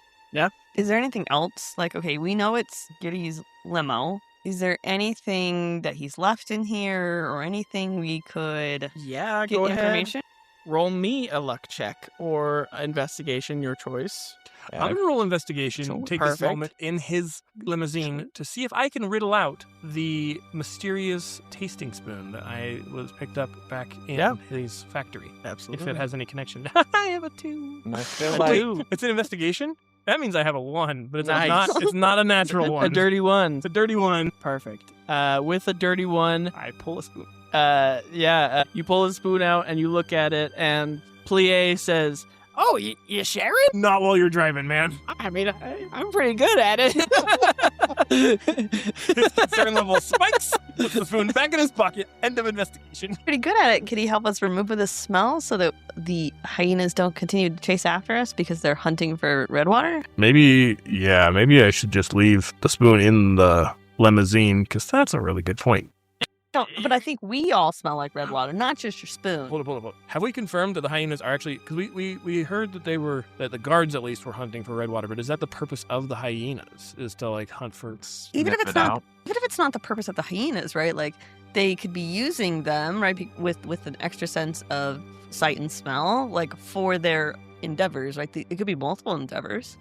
Is there anything else? Like, okay, we know it's Giddy's limo. Is there anything that he's left in here or anything we could Yeah, get go ahead. information? Roll me a luck check or investigation, your choice. I'm gonna roll investigation, So take this perfect. moment in his limousine to see if I can riddle out the mysterious tasting spoon that I was picked up back in Yeah. his factory. Absolutely. If it has any connection. I have a 2. And I feel A like 2. It's an investigation? That means I have a 1, but it's Nice. not a natural one. A dirty one. It's a dirty 1. Perfect. With a dirty one, I pull a spoon. you pull a spoon out and you look at it, and Plie says, Oh, you sharing? Not while you're driving, man. I mean, I'm pretty good at it. His concern level spikes. Puts the spoon back in his pocket. End of investigation. Pretty good at it. Could he help us remove the smell so that the hyenas don't continue to chase after us because they're hunting for red water? Maybe I should just leave the spoon in the limousine, because that's a really good point. No, but I think we all smell like red water, not just your spoon. Hold up. Have we confirmed that the hyenas are actually, because we heard that that the guards at least were hunting for red water, but is that the purpose of the hyenas, is to like hunt for Even if sniff it's it not, out. even if it's not the purpose of the hyenas, right? Like they could be using them, right, with an extra sense of sight and smell, like for their endeavors, right? It could be multiple endeavors.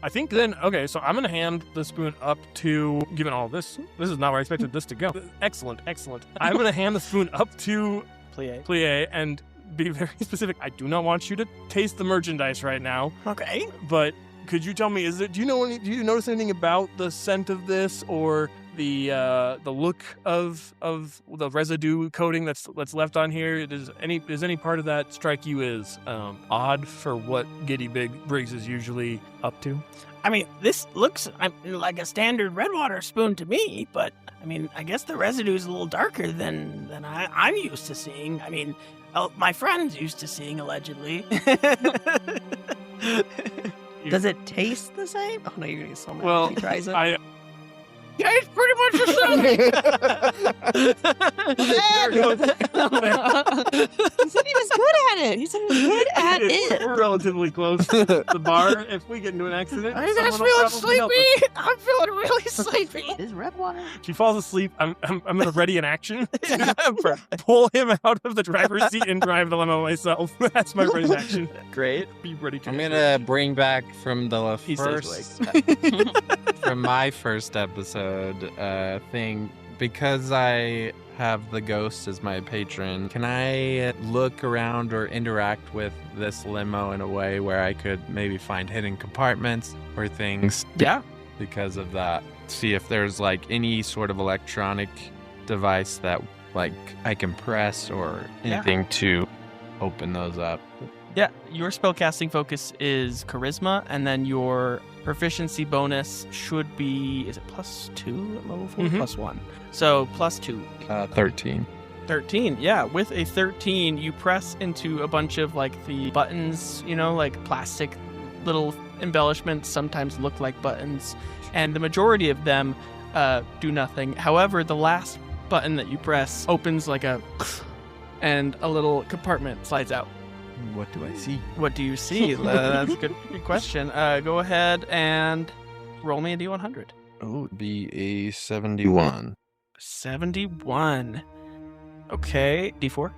I think then, okay, so I'm going to hand the spoon up to, given all this is not where I expected this to go. Excellent. I'm going to hand the spoon up to Plie and be very specific. I do not want you to taste the merchandise right now, Okay. but could you tell me, do you notice anything about the scent of this, or the look of the residue coating that's left on here? Does any part of that strike you as odd for what Giddy Briggs is usually up to? I mean, this looks like a standard red water spoon to me, but I mean, I guess the residue is a little darker than I'm used to seeing. I mean, my friend's used to seeing, allegedly. Does it taste the same? Oh no, you're gonna get so mad Well, if he tries it. Yeah, it's pretty much the He said he was good at it. He said he was good at it. We're relatively close to the bar. If we get into an accident, Are you guys someone will feeling probably help sleepy? I'm feeling really sleepy. It is red water. us. If he falls asleep, I'm gonna ready an action. Pull him out of the driver's seat and drive the limo myself. That's my ready action. Great. Be ready to. I'm gonna bring back from the He stays first, from my first episode thing, because I have the ghost as my patron. Can I look around or interact with this limo in a way where I could maybe find hidden compartments or things? Yeah. Because of that, see if there's like any sort of electronic device that like I can press or anything to open those up. Yeah, your spellcasting focus is charisma, and then your proficiency bonus should be, is it +2 at level 4? Mhm. +1. So +2. 13. 13, yeah. With a 13, you press into a bunch of like the buttons, like plastic little embellishments sometimes look like buttons, and the majority of them do nothing. However, the last button that you press opens like and a little compartment slides out. What do I see? What do you see? That's a good question. Go ahead and roll me a D100. Oh, it'd be a 71. 71. Okay, D4.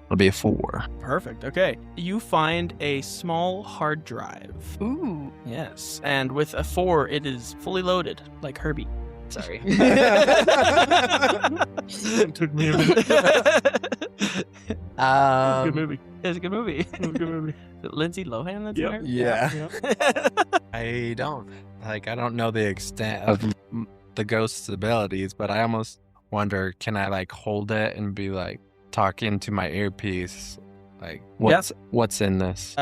It'll be a 4. Perfect. Okay. You find a small hard drive. Ooh. Yes. And with a 4, it is fully loaded, like Herbie. Sorry. It took me a minute. Good movie. It's a good movie. Good movie. Is it Lindsay Lohan that's Yep. in there? Yeah. I don't know the extent of the ghost's abilities, but I almost wonder, can I like hold it and be like talking to my earpiece, like what's in this?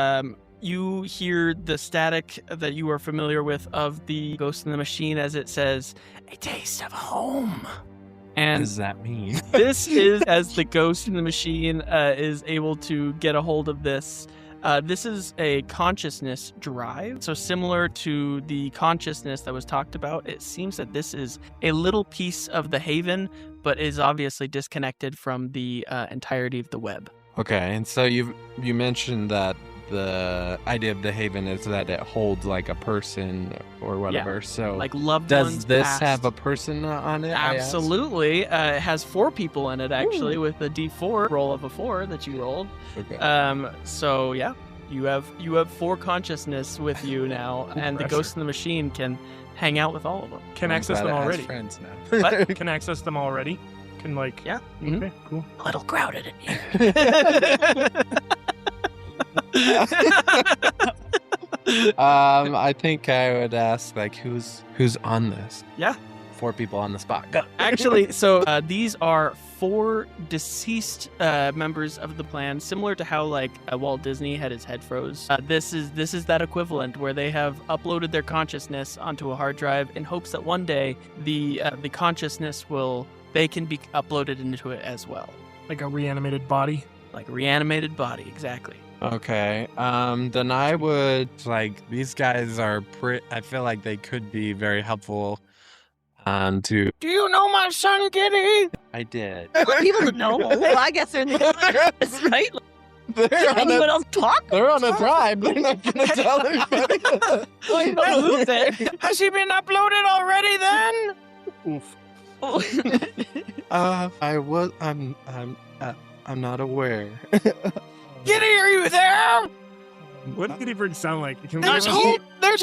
You hear the static that you are familiar with of the Ghost in the Machine as it says, "A taste of home." What And does that mean? this is as the Ghost in the Machine is able to get a hold of this. This is a consciousness drive. So similar to the consciousness that was talked about, it seems that this is a little piece of the Haven, but is obviously disconnected from the entirety of the web. Okay, and so you mentioned that the idea of the Haven is that it holds like a person or whatever. So Like loved does ones this past. have a person on it? I asked? Absolutely. It has 4 people in it, actually, with a D4 roll of a 4 that you rolled. Okay. So yeah, you have 4 consciousness with you now, and the Pressure. Ghost in the Machine can hang out with all of them. Can I'm access glad them it has already. friends now. What? Can access them already. Can like. Yeah. Mhm. Okay. Cool. A little crowded in here. I think I would ask like who's on this? Yeah. 4 people on the spot. Go. Actually, so these are 4 deceased members of the plan, similar to how like Walt Disney had his head froze. This is that equivalent where they have uploaded their consciousness onto a hard drive in hopes that one day the consciousness they can be uploaded into it as well, Like a reanimated body. like a reanimated body. Exactly. Okay. Then I would like these guys are I feel like they could be very helpful. To Do you know my son, Kitty? I did. For people to know. Well, I guess they're in the office, right? They're Can on anyone a, else talk? they're on a drive. They're not going to tell anybody. I know who's there. Has he been uploaded already then? Oof. I'm not aware. Kitty, are you there? What did Kitty sound like? Can we There's give him-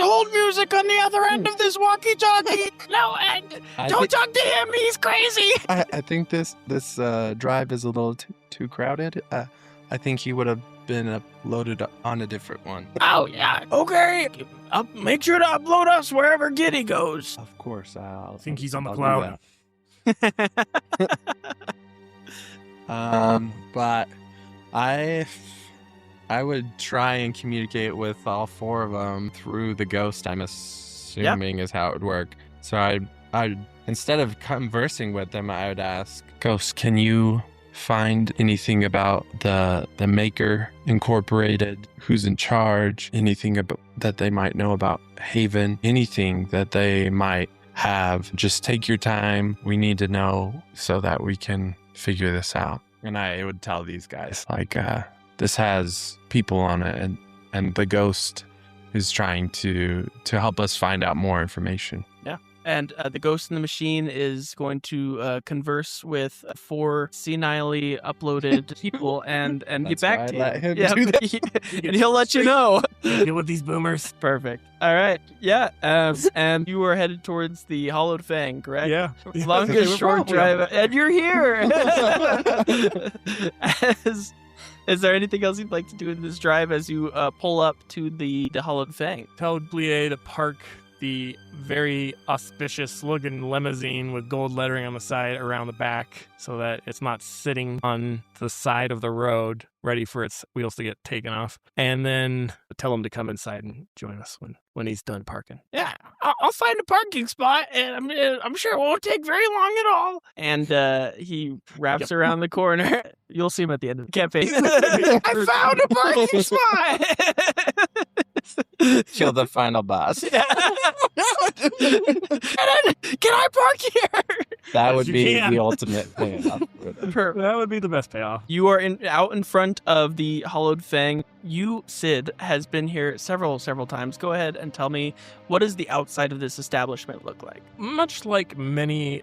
hold music on the other end of this walkie-talkie. No, and I don't think- talk to him. He's crazy. I think this drive is a little too crowded. I think he would have been loaded on a different one. Oh yeah. Okay. Make sure to upload us wherever Kitty goes. Of course, I think he's on the I'll cloud. do that. But I would try and communicate with all 4 of them through the ghost. I'm assuming is how it would work. So I'd instead of conversing with them, I would ask, Ghost, can you find anything about the Maker Incorporated? Who's in charge? Anything that they might know about Haven? Anything that they might have? Just take your time. We need to know so that we can figure this out. And I would tell these guys, like, this has people on it, and the ghost is trying to help us find out more information. And the Ghost in the Machine is going to converse with 4 senilely uploaded people and get That's back why to I you. let him Yeah, do that. and he'll let you know. Deal with these boomers. Perfect. All right. Yeah. And you are headed towards the Hollowed Fang, correct? Yeah. Longest short drive, and you're here. Is there anything else you'd like to do in this drive as you pull up to the Hollowed Fang? Tell Plie to park the very auspicious looking limousine with gold lettering on the side around the back so that it's not sitting on the side of the road ready for its wheels to get taken off. And then tell him to come inside and join us when he's done parking. Yeah, I'll find a parking spot, and I'm sure it won't take very long at all. And he wraps around the corner. You'll see him at the end of the campaign. I found a parking spot. Kill the final boss. Can I park here? That would You be can. the ultimate payoff. That would be the best payoff. You are out in front of the Hollowed Fang. You, Sid, has been here several times. Go ahead and tell me, what does the outside of this establishment look like? Much like many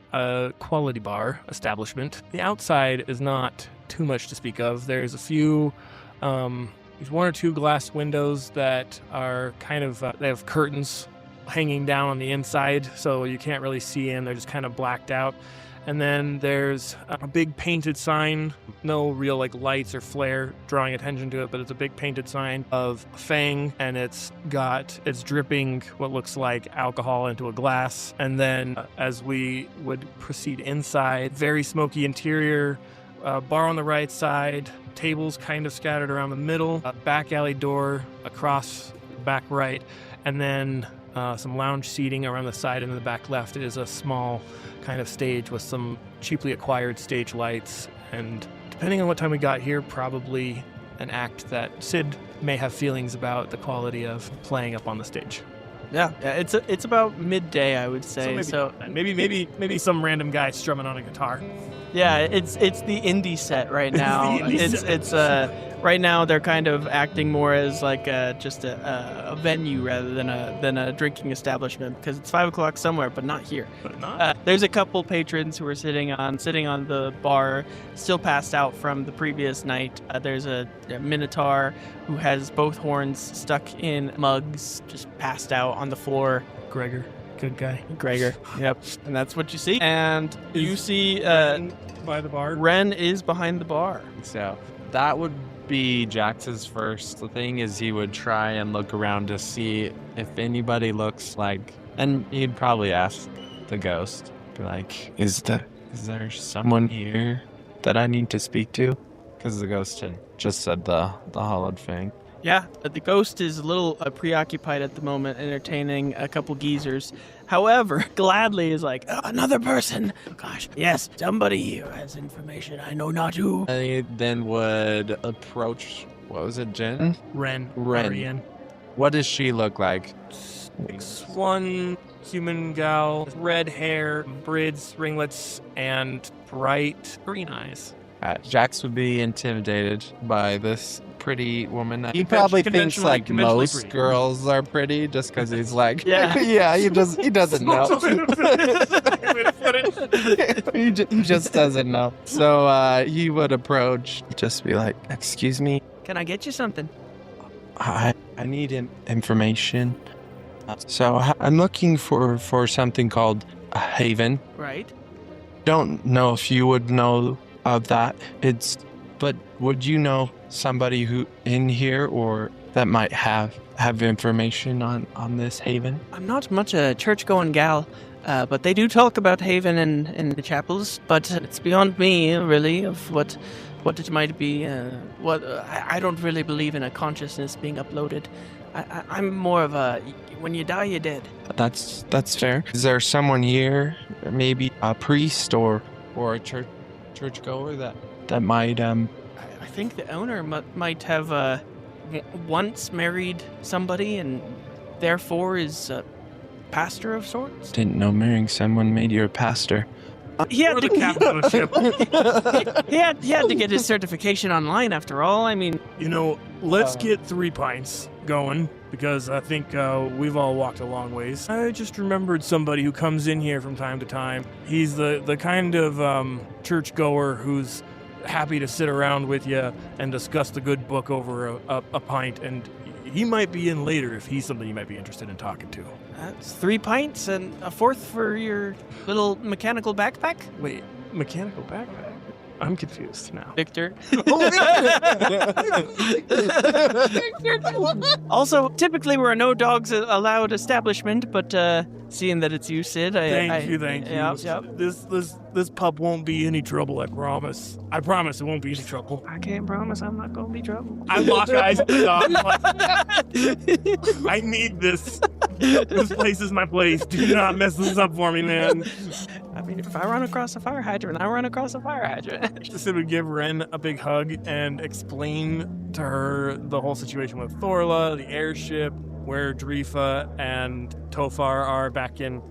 quality bar establishment, the outside is not too much to speak of. There's a few, there's one or two glass windows that are kind of, they have curtains hanging down on the inside, so you can't really see in. They're just kind of blacked out. And then there's a big painted sign, no real like lights or flare drawing attention to it, but it's a big painted sign of Fang, and it's dripping what looks like alcohol into a glass. And then as we would proceed inside, very smoky interior, bar on the right side, tables kind of scattered around the middle, a back alley door across back right, and then some lounge seating around the side, and in the back left is a small kind of stage with some cheaply acquired stage lights, and depending on what time we got here, probably an act that Sid may have feelings about the quality of playing up on the stage. Yeah, it's about midday, I would say. So maybe some random guy strumming on a guitar. yeah, it's the indie set right now. It's right now they're kind of acting more as like just a venue rather than a drinking establishment, because it's 5 o'clock somewhere, but not here. But not. There's a couple patrons who are sitting on the bar, still passed out from the previous night. There's a minotaur who has both horns stuck in mugs, just passed out on the floor. Gregor, good guy. Gregor, yep. And that's what you see. And you see By the bar. Ren is behind the bar. So that would be Jax's first. The thing is, he would try and look around to see if anybody looks like, and he'd probably ask the ghost, be like, is there someone here that I need to speak to? Because the ghost had just said the hollowed thing. Yeah, the ghost is a little preoccupied at the moment, entertaining a couple geezers. However, gladly is like, Another person. Oh, gosh, yes, somebody here has information. I know not who. I then would approach, what was it, Jen? Ren. What does she look like? 6'1" human gal, red hair, braids, ringlets, and bright green eyes. Jax would be intimidated by this pretty woman. He probably thinks like most pretty. girls are pretty just because he's like, Yeah. yeah, he doesn't know. he just doesn't know. So he would approach, just be like, excuse me, can I get you something? I need information. So I'm looking for something called a haven. Right. Don't know if you would know of that. But would you know somebody who in here or that might have information on this haven? I'm not much a church-going gal, but they do talk about Haven in the chapels, but it's beyond me, really, of what it might be. I don't really believe in a consciousness being uploaded. I'm more of a, when you die, you're dead. That's fair. Is there someone here, maybe a priest or a churchgoer that might I think the owner might have once married somebody and therefore is a pastor of sorts. Didn't know marrying someone made you a pastor. He had Or the captain of a ship. he had to get his certification online after all. I mean, Let's get 3 pints going, because I think we've all walked a long ways. I just remembered somebody who comes in here from time to time. He's the kind of churchgoer who's happy to sit around with you and discuss the good book over a pint, and he might be in later if he's something you might be interested in talking to. that's 3 pints and a fourth for your little mechanical backpack, Wait, mechanical backpack? I'm confused now. Victor. Also, typically we're a no dogs allowed establishment, but seeing that it's you, Sid, Thank you. Yep. This pup won't be any trouble, I promise. I promise it won't be any trouble. I can't promise I'm not going to be trouble. I lock eyes with the dog. I need this. This place is my place. Do not mess this up for me, man. I mean, if I run across a fire hydrant, I run across a fire hydrant. Sid would give Ren a big hug and explain to her the whole situation with Thorla, the airship, where Drifa and Tofar are back in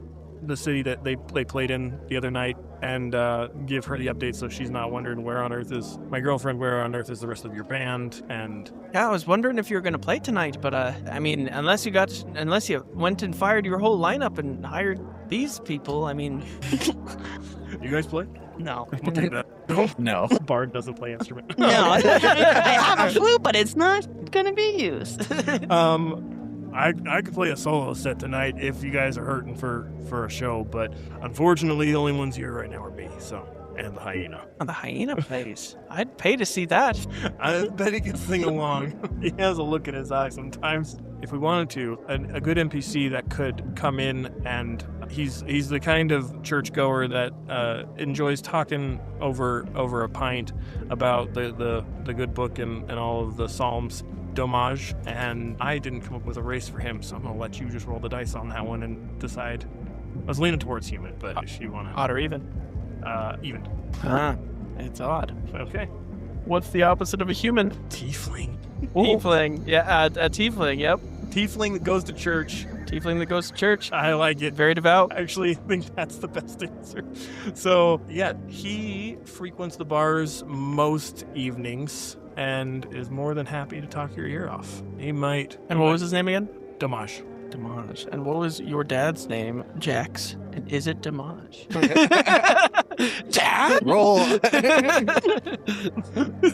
the city that they played in the other night, and give her the update so she's not wondering where on earth is my girlfriend, where on earth is the rest of your band. And Yeah, I was wondering if you were going to play tonight, but I mean, unless you went and fired your whole lineup and hired these people, I mean... you guys play? No. We'll take that. No. Bard doesn't play instrument. No. I have a flute, but it's not going to be used. I could play a solo set tonight if you guys are hurting for a show, but unfortunately the only ones here right now are me, and the hyena. Oh, the hyena plays. I'd pay to see that. I bet he can sing along. He has a look in his eye sometimes. If we wanted to, a good NPC that could come in, and he's the kind of churchgoer that enjoys talking over a pint about the good book and all of the Psalms. Dommage, and I didn't come up with a race for him, so I'm gonna let you just roll the dice on that one and decide. I was leaning towards human, but if you want to, Odd or even? Even. It's odd. Okay. What's the opposite of a human? Tiefling. Tiefling. Yeah, a tiefling. Yep. Tiefling that goes to church. Tiefling that goes to church. I like it. Very devout. I actually think that's the best answer. So yeah, he frequents the bars most evenings and is more than happy to talk your ear off. He might. And what was his name again? Damage. Damage. And what was your dad's name? Jax. And is it Damage? Dad? Roll.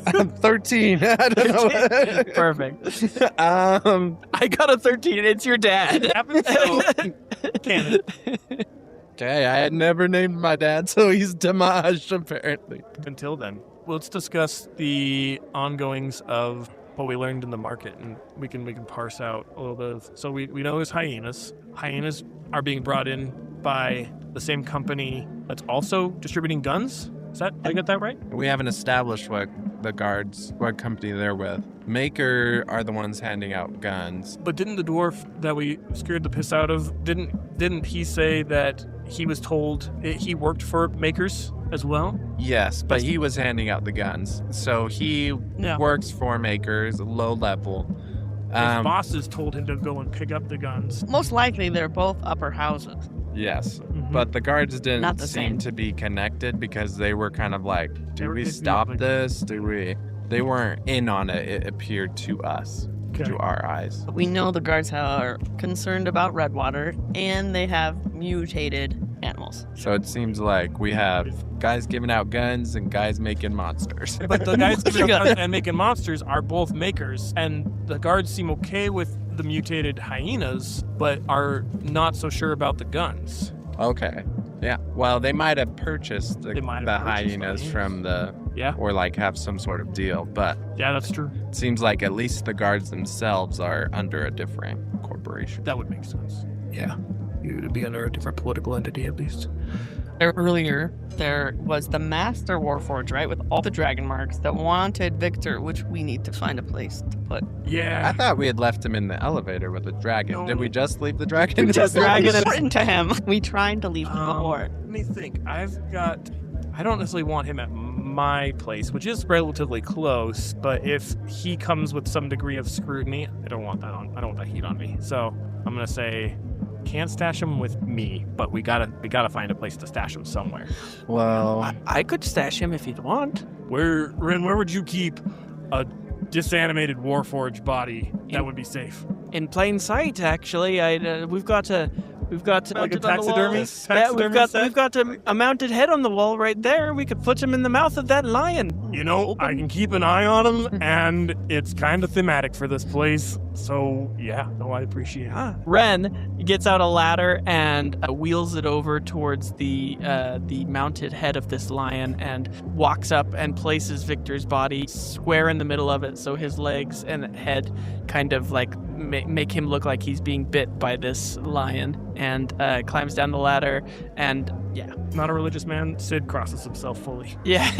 I'm 13. I don't know. Perfect. I got a 13. It's your dad. Happens so. Canon. Okay, I had never named my dad, so he's Damage, apparently. Until then, let's discuss the ongoings of what we learned in the market, and we can parse out a little bit of. So we know there's hyenas. Hyenas are being brought in by the same company that's also distributing guns. Did I get that right? We haven't established what company they're with. Maker are the ones handing out guns. But didn't the dwarf that we scared the piss out of, didn't he say that he was told he worked for Makers as well? Yes, but he was handing out the guns. So he works for Makers, low level. His bosses told him to go and pick up the guns. Most likely, they're both upper houses. Yes, but the guards didn't Not the seem same. to be connected because they were kind of like, do we They stop like- this? Do we? They weren't in on it, it appeared to us, to our eyes. We know the guards are concerned about Redwater, and they have mutated animals. So it seems like we have guys giving out guns and guys making monsters. But the guys giving guns and making monsters are both Makers, and the guards seem okay with the mutated hyenas, but are not so sure about the guns. Okay. Yeah. Well, they might have purchased the They might have purchased hyenas hyenas. from the, Yeah, or like have some sort of deal, but yeah, that's true. it seems like at least the guards themselves are under a different corporation. That would make sense. Yeah, you'd be under a different political entity at least. Earlier, there was the Master Warforged, right, with all the Dragonmarks that wanted Victor, which we need to find a place to put. I Yeah, thought we had left him in the elevator with the dragon. No. Did we just leave the dragon? Just dragon and- important to him. We tried to leave him before. let me think. I don't necessarily want him at my place, which is relatively close, but if he comes with some degree of scrutiny, I don't want that heat on me. So I'm gonna say, can't stash him with me, but we gotta find a place to stash him somewhere. Well, I could stash him if you'd want. Where would you keep a disanimated Warforged body that would be safe? In plain sight, actually. We've got Like a mounted on the wall. taxidermist? Yeah, Taxidermist set? we've got a mounted head on the wall right there. We could put him in the mouth of that lion. You know, I can keep an eye on him, and it's kind of thematic for this place. So yeah, no, I appreciate it. Ren gets out a ladder and wheels it over towards the mounted head of this lion and walks up and places Victor's body square in the middle of it, so his legs and head kind of like make him look like he's being bit by this lion, and climbs down the ladder, and yeah. Not a religious man. Sid crosses himself fully. Yeah.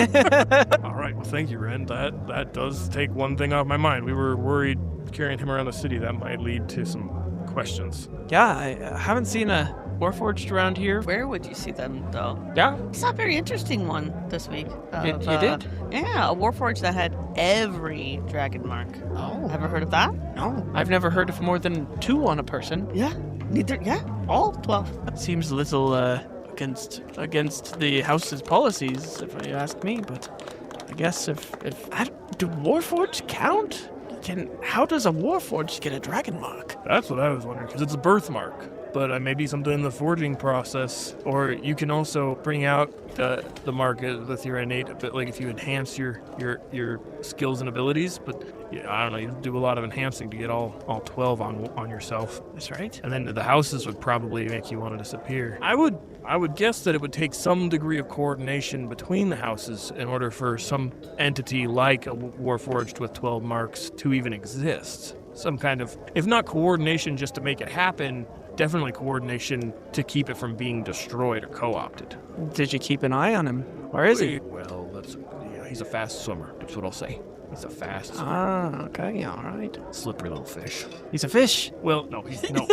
All right, well, thank you, Ren. That does take one thing off my mind. We were worried carrying him around the city that might lead to some questions. Yeah, I haven't seen a Warforged around here. Where would you see them, though? Yeah. I saw a very interesting one this week. You did? Yeah, a Warforged that had every dragon mark. Oh. Ever heard of that? No. I've never heard of more than 2 on a person. Yeah. Neither. Yeah. All 12. That seems a little against the house's policies, if you ask me. But I guess if do Warforged count? How does a Warforged get a dragon mark? That's what I was wondering, because it's a birthmark. but maybe something in the forging process. Or you can also bring out the market with your innate, but like if you enhance your skills and abilities. But yeah, I don't know, you do a lot of enhancing to get all 12 on yourself. That's right. And then the houses would probably make you want to disappear. I would guess that it would take some degree of coordination between the houses in order for some entity like a Warforged with 12 marks to even exist. Some kind of, if not coordination just to make it happen, definitely coordination to keep it from being destroyed or co-opted. Did you keep an eye on him? Where is he? Well, he's a fast swimmer. That's what I'll say. He's a fast swimmer. Ah, okay, all right. Slippery little fish. He's a fish. Well, no, he's no.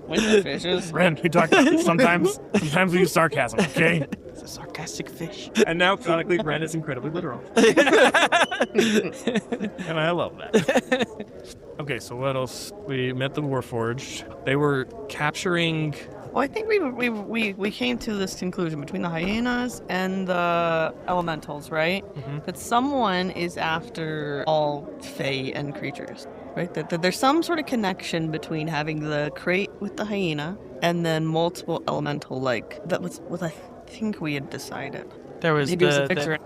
Winter fishes. Ren, we talk sometimes we use sarcasm, okay? It's a sarcastic fish. And now, canonically, Ren is incredibly literal. And I love that. Okay, so what else? We met the Warforged. They were capturing... Well, I think we came to this conclusion between the hyenas and the elementals, right? Mm-hmm. That someone is after all fae and creatures, right? That there's some sort of connection between having the crate with the hyena and then multiple elemental, like that was what I think we had decided. There was Maybe it was a fixer.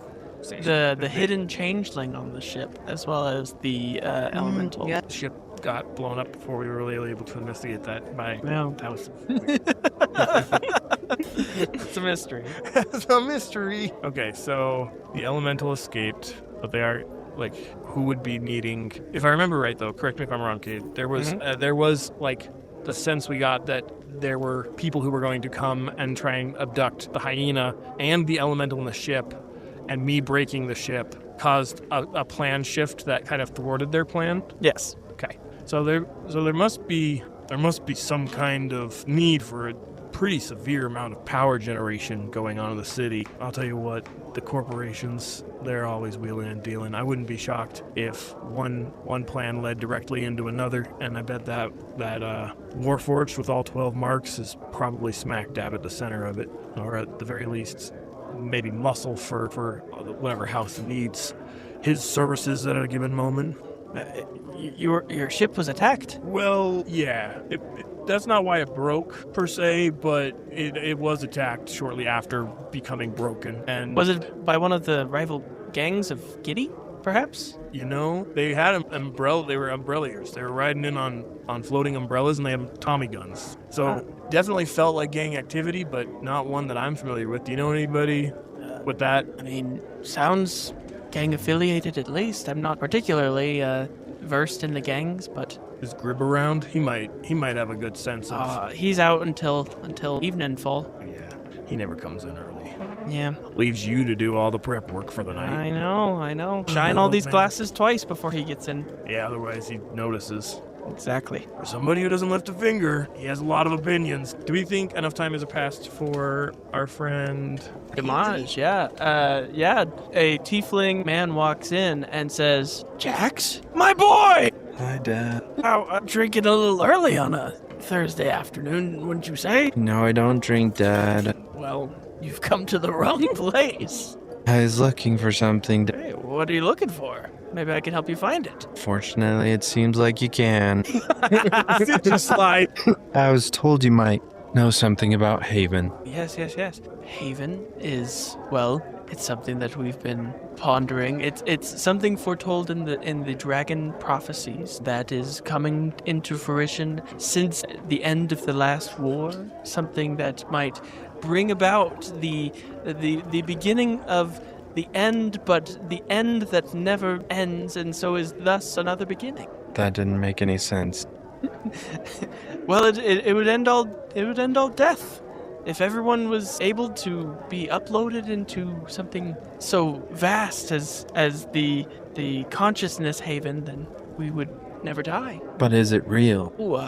the hidden changeling on the ship, as well as the elemental. yeah. The ship got blown up before we were really able to investigate that by... Well, that was... It's a mystery. It's a mystery. Okay, so the elemental escaped, but they are, like, who would be needing... If I remember right, though, correct me if I'm wrong, Kate, there was like, the sense we got that there were people who were going to come and try and abduct the hyena and the elemental in the ship, and me breaking the ship caused a plan shift that kind of thwarted their plan. Yes. Okay. So there must be some kind of need for a pretty severe amount of power generation going on in the city. I'll tell you what, the corporations, they're always wheeling and dealing. I wouldn't be shocked if one plan led directly into another, and I bet that Warforged with all 12 marks is probably smack dab at the center of it, or at the very least, maybe muscle for whatever house needs his services at a given moment. Your ship was attacked. Well, yeah. That's not why it broke, per se, but it was attacked shortly after becoming broken. And Was it by one of the rival gangs of Giddy, perhaps? you know, they had an umbrella. They were umbrelliers. They were riding in on floating umbrellas, and they had Tommy guns. So definitely felt like gang activity, but not one that I'm familiar with. Do you know anybody with that? I mean, sounds gang affiliated at least. I'm not particularly versed in the gangs, but Is Grib around? He might have a good sense of... he's out until evening fall. Yeah, he never comes in early. Yeah, Leaves you to do all the prep work for the night. I know. Shine all these man. glasses twice before he gets in. Yeah, otherwise he notices. Exactly. For somebody who doesn't lift a finger, he has a lot of opinions. Do we think enough time has passed for our friend... Damage, yeah. A tiefling man walks in and says, "Jax, my boy! Hi, Dad. Oh, I'm drinking a little early on a Thursday afternoon, wouldn't you say?" No, I don't drink, Dad. Well, you've come to the wrong place. I was looking for something. Hey, what are you looking for? Maybe I can help you find it. Fortunately, it seems like you can. Just slide. I was told you might know something about Haven. Yes. Haven is, well, it's something that we've been pondering. It's something foretold in the dragon prophecies that is coming into fruition since the end of the last war. Something that might bring about the beginning of the end, but the end that never ends, and so is thus another beginning. That didn't make any sense. Well, it would end all death. If everyone was able to be uploaded into something so vast as the consciousness haven, then we would never die. But is it real? Ooh,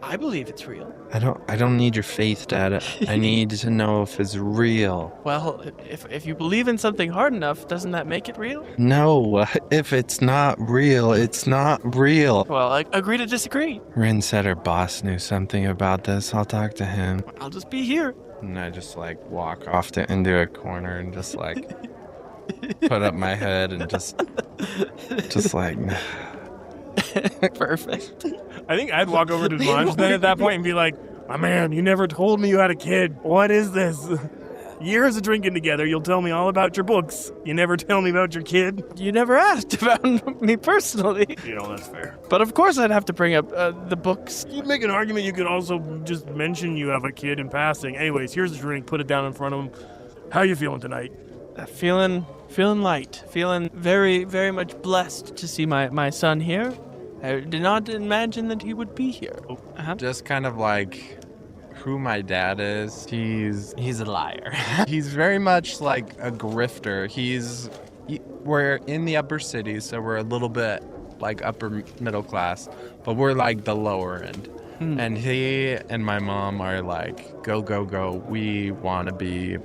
I believe it's real. I don't need your faith, Dad. I need to know if it's real. Well, if you believe in something hard enough, doesn't that make it real? No, if it's not real, it's not real. Well, I agree to disagree. Rin said her boss knew something about this. I'll talk to him. I'll just be here. And I just walk off into a corner and just put up my head and just Perfect. I think I'd walk over to Demange then at that point and be like, My man, you never told me you had a kid. What is this? Years of drinking together, you'll tell me all about your books. You never tell me about your kid. You never asked about me personally. That's fair. But of course I'd have to bring up the books. You'd make an argument you could also just mention you have a kid in passing. Anyways, here's the drink. Put it down in front of him. How you feeling tonight? Feeling light. Feeling very, very much blessed to see my son here. I did not imagine that he would be here. Just kind of like who my dad is. He's a liar. He's very much like a grifter. We're in the upper city, so we're a little bit like upper middle class, but we're like the lower end. And he and my mom are like, go, go, go. We want to be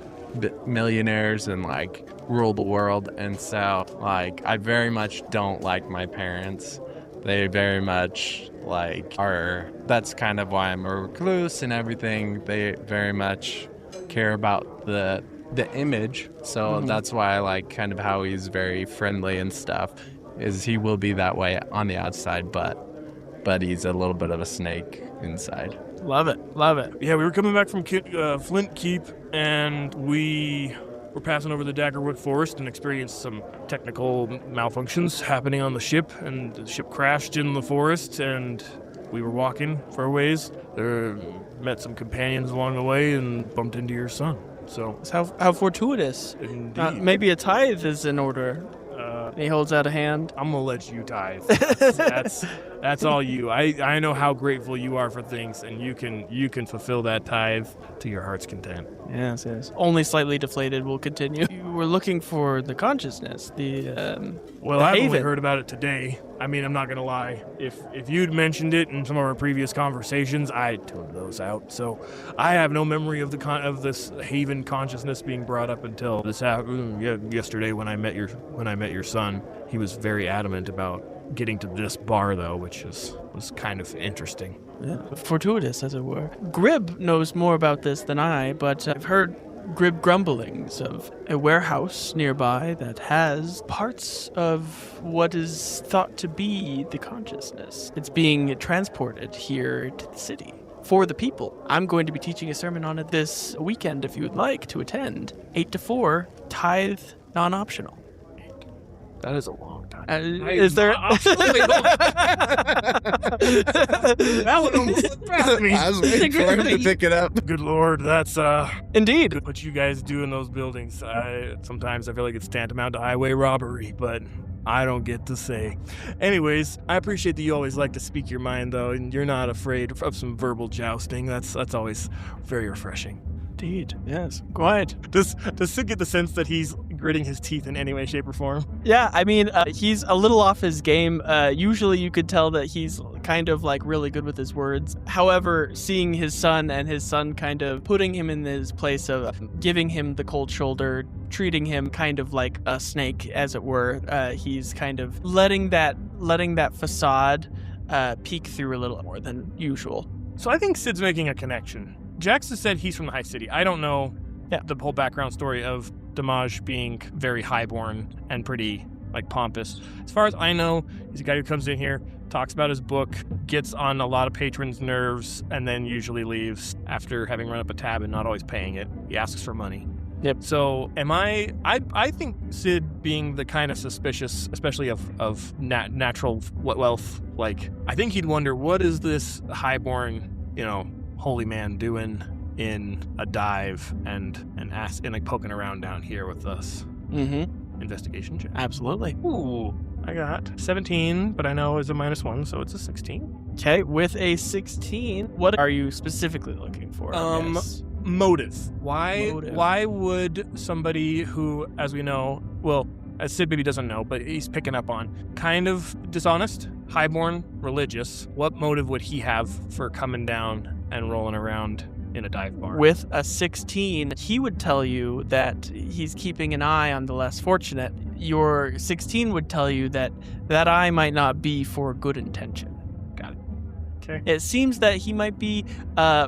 millionaires and like rule the world. And so like I very much don't like my parents. They very much like that's kind of why I'm a recluse and everything. They very much care about the image. So that's why I like kind of how he's very friendly and stuff, is he will be that way on the outside, but he's a little bit of a snake inside. Love it. Yeah, we were coming back from Flint Keep, and we were passing over the Daggerwood Forest and experienced some technical malfunctions happening on the ship, and the ship crashed in the forest, and we were walking for a ways. Met some companions along the way and bumped into your son. So How fortuitous. Indeed. Maybe a tithe is in order. He holds out a hand. I'm gonna let you tithe. That's all you. I know how grateful you are for things, and you can fulfill that tithe to your heart's content. Yes. Only slightly deflated. We'll continue. You were looking for the consciousness, Well, the I've only haven. heard about it today. I mean, I'm not gonna lie. If you'd mentioned it in some of our previous conversations, I tuned those out. So I have no memory of this haven consciousness being brought up until yesterday when I met your son. He was very adamant about getting to this bar, though, which was kind of interesting. Yeah. Fortuitous, as it were. Grib knows more about this than I, but I've heard Grib grumblings of a warehouse nearby that has parts of what is thought to be the consciousness. It's being transported here to the city for the people. I'm going to be teaching a sermon on it this weekend if you would like to attend. 8 to 4, tithe non-optional. That is a long time. Is there... That one almost slipped past me. I was waiting for him to pick it up. Good Lord, that's Indeed. what you guys do in those buildings. Sometimes I feel like it's tantamount to highway robbery, but I don't get to say. Anyways, I appreciate that you always like to speak your mind, though, and you're not afraid of some verbal jousting. That's always very refreshing. Indeed, yes. Quite. Does Sid get the sense that he's gritting his teeth in any way, shape, or form? Yeah, I mean, he's a little off his game. Usually you could tell that he's kind of like really good with his words. However, seeing his son and his son kind of putting him in his place of giving him the cold shoulder, treating him kind of like a snake, as it were, he's kind of letting that facade peek through a little more than usual. So I think Sid's making a connection. Jax has said he's from the High City. I don't know the whole background story of Damage being very highborn and pretty, like, pompous. As far as I know, he's a guy who comes in here, talks about his book, gets on a lot of patrons' nerves, and then usually leaves after having run up a tab and not always paying it. He asks for money. Yep. So I think Sid being the kind of suspicious, especially of natural wealth, like, I think he'd wonder, what is this highborn, holy man doing in a dive and like poking around down here with us? Mm-hmm. Investigation check. Absolutely. Ooh, I got 17, but I know it's a -1, so it's a 16. Okay, with a 16, what are you specifically looking for? I guess? Motive. Why Motive. Why would somebody who, as we know, well, as Sid maybe doesn't know, but he's picking up on, kind of dishonest, highborn, religious, what motive would he have for coming down and rolling around in a dive bar? With a 16, he would tell you that he's keeping an eye on the less fortunate. Your 16 would tell you that eye might not be for good intention. Got it. Okay. It seems that he might be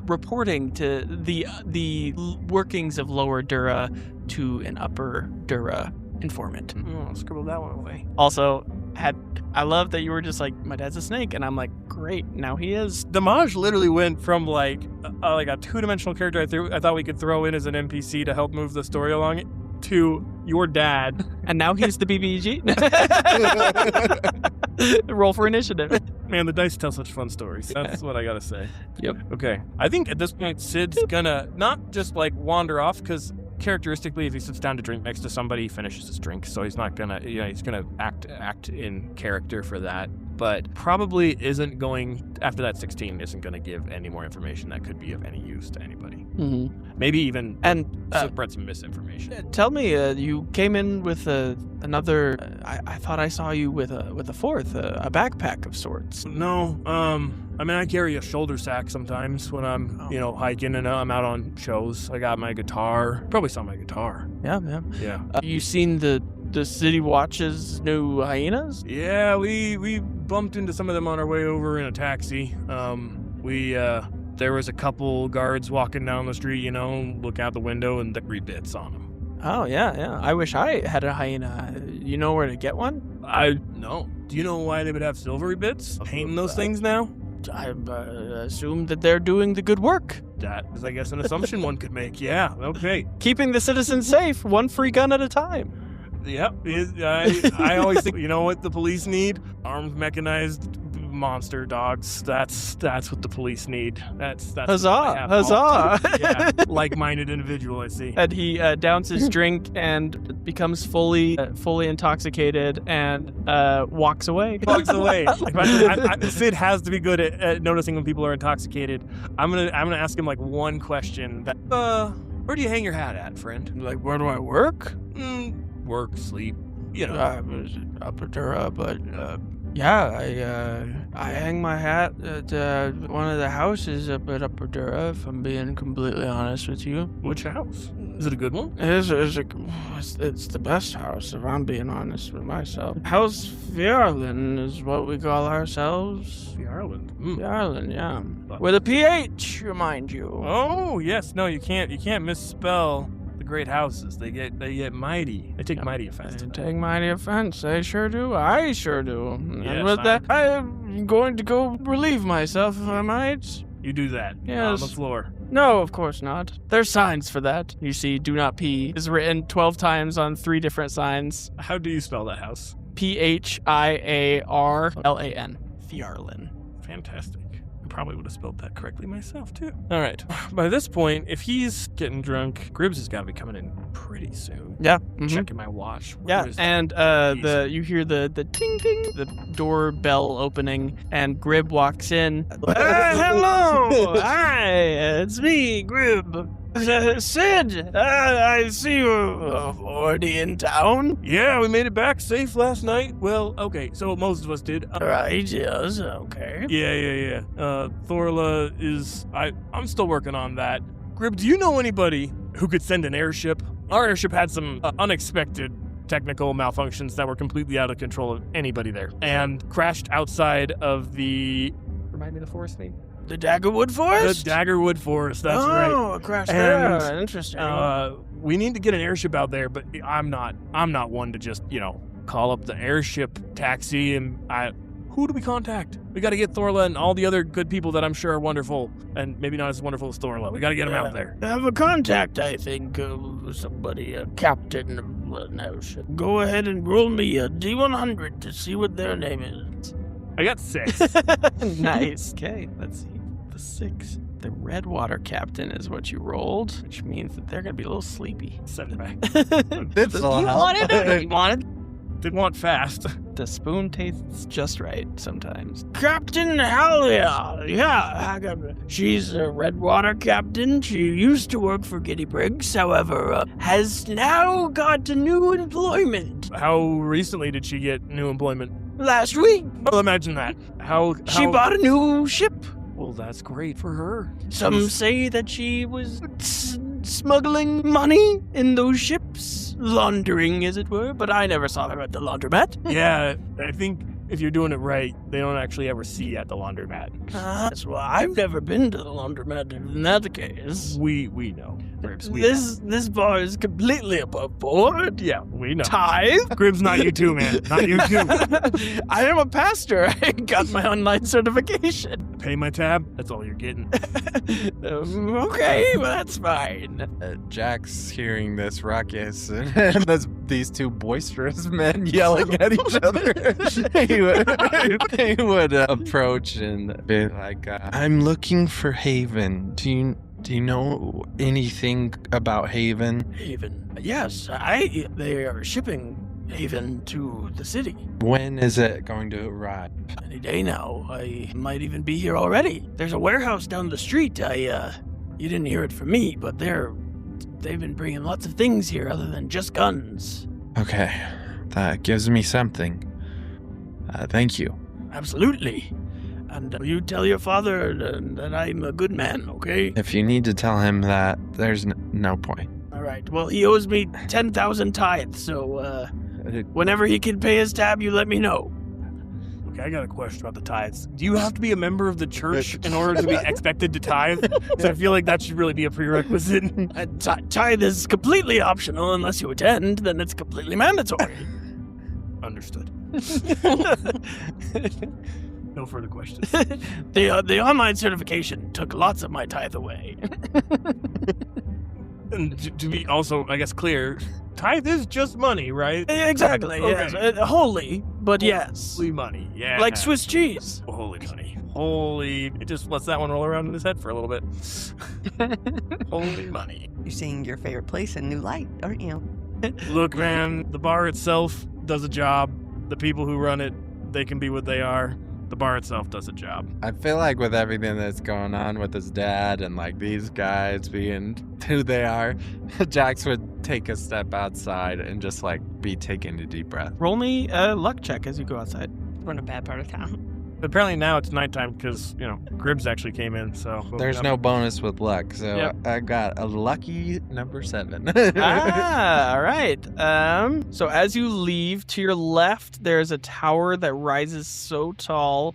reporting to the workings of Lower Dura to an Upper Dura informant. I'll scribble that one away. Also, I love that you were just like, my dad's a snake, and I'm like, great, now he is. Damage literally went from like a two-dimensional character I thought we could throw in as an NPC to help move the story along to your dad. And now he's the BBG. Roll for initiative. Man, the dice tell such fun stories. That's what I gotta say. Yep. Okay. I think at this point, Sid's gonna not just like wander off, because characteristically, if he sits down to drink next to somebody, he finishes his drink. So he's not gonna, he's gonna act in character for that. But probably isn't going, after that 16, isn't gonna give any more information that could be of any use to anybody. Mm-hmm. Maybe even And spread some misinformation. tell me, you came in with another. I thought I saw you with a fourth, a backpack of sorts. No, I mean, I carry a shoulder sack sometimes when I'm, hiking and I'm out on shows. I got my guitar. Probably saw my guitar. Yeah. Yeah. You seen the City Watch's new hyenas? Yeah, we bumped into some of them on our way over in a taxi. There was a couple guards walking down the street, look out the window and the bits on them. Oh, yeah. I wish I had a hyena. You know where to get one? No. Do you know why they would have silvery bits painting those things now? I assume that they're doing the good work. That is, I guess, an assumption one could make. Yeah, okay. Keeping the citizens safe, one free gun at a time. Yep. I always think, you know what the police need? Armed, mechanized monster dogs. That's what the police need. That's Huzzah! Huzzah! Yeah, like-minded individual, I see. And he downs his drink and becomes fully intoxicated and walks away. Walks away. Sid has to be good at noticing when people are intoxicated. I'm gonna ask him like one question. Where do you hang your hat at, friend? Like, where do I work? Work, sleep. I was Upper Dura, but yeah, I hang my hat at one of the houses up at Upper Dura, if I'm being completely honest with you. Which house? Is it a good one? It's the best house, if I'm being honest with myself. House Fjarlin is what we call ourselves. Fjarlin. Fjarlin, yeah. With a PH, remind you. Oh, yes. No, you can't misspell the great houses. They get mighty. They take mighty offense. They take mighty offense. They sure do. I sure do. Yes, and with that, I'm going to go relieve myself, if I might. You do that. Yes. On the floor. No, of course not. There's signs for that. You see, do not pee is written 12 times on 3 different signs. How do you spell that house? Phiarlan. Fjarlin. Fantastic. I probably would have spelled that correctly myself, too. All right. By this point, if he's getting drunk, Gribbs has got to be coming in pretty soon. Yeah. Checking my watch. Yeah, and you hear the ting ting, the doorbell opening, and Grib walks in. Hello! Hi, it's me, Grib. Sid, I see you already in town. Yeah, we made it back safe last night. Well, okay, so most of us did. Right, yes, okay. Yeah. Thorla is... I'm still working on that. Grib, do you know anybody who could send an airship? Our airship had some unexpected technical malfunctions that were completely out of control of anybody there, and crashed outside of the... Remind me of the forest name? The Daggerwood Forest? The Daggerwood Forest, that's right. Oh, a crash there. Interesting. We need to get an airship out there, but I'm not one to just, call up the airship taxi and who do we contact? We got to get Thorla and all the other good people that I'm sure are wonderful, and maybe not as wonderful as Thorla. We got to get them out there. I have a contact, I think, somebody, a captain of an airship. Go ahead and roll me a D100 to see what their name is. I got 6. Nice. Okay, let's see. The 6. The Red Water Captain is what you rolled, which means that they're going to be a little sleepy. Send it back. You wanted? Didn't want fast. The spoon tastes just right sometimes. Captain Halia! Yeah, she's a Red Water Captain. She used to work for Giddy Briggs, however, has now got a new employment. How recently did she get new employment? Last week. Well, imagine that. How She bought a new ship. Well, that's great for her. Some say that she was smuggling money in those ships, laundering, as it were, but I never saw her at the laundromat. Yeah, I think if you're doing it right, they don't actually ever see you at the laundromat. That's why I've never been to the laundromat in that case. We know. This bar is completely above board. Yeah, we know. Tithe? Gribb's not you too, man. Not you too. I am a pastor. I got my online certification. Pay my tab. That's all you're getting. Okay, well, that's fine. Jack's hearing this ruckus and these two boisterous men yelling at each other. he would approach and be like, I'm looking for Haven. Do you know anything about Haven? Haven. Yes, they are shipping Haven to the city. When is it going to arrive? Any day now. I might even be here already. There's a warehouse down the street. You didn't hear it from me, but they've been bringing lots of things here other than just guns. Okay, that gives me something. Thank you. Absolutely. And you tell your father that I'm a good man, okay? If you need to tell him that, there's no point. All right. Well, he owes me 10,000 tithes, so whenever he can pay his tab, you let me know. Okay, I got a question about the tithes. Do you have to be a member of the church in order to be expected to tithe? Because I feel like that should really be a prerequisite. Tithe is completely optional unless you attend, then it's completely mandatory. Understood. No further questions. The online certification took lots of my tithe away. And to be also, I guess, clear, tithe is just money, right? Exactly, Okay. yes. Holy, but yes. Holy money, yeah. Like Swiss cheese. Holy money. Holy. It just lets that one roll around in his head for a little bit. Holy money. You're seeing your favorite place in new light, aren't you? Look, man, the bar itself does a job. The people who run it, they can be what they are. The bar itself does a job. I feel like with everything that's going on with his dad and like these guys being who they are, Jax would take a step outside and just like be taking a deep breath. Roll me a luck check as you go outside. We're in a bad part of town. Apparently now it's nighttime because, Gribbs actually came in, so... There's no bonus with luck, so Yep. I got a lucky number 7. All right. So as you leave, to your left, there's a tower that rises so tall.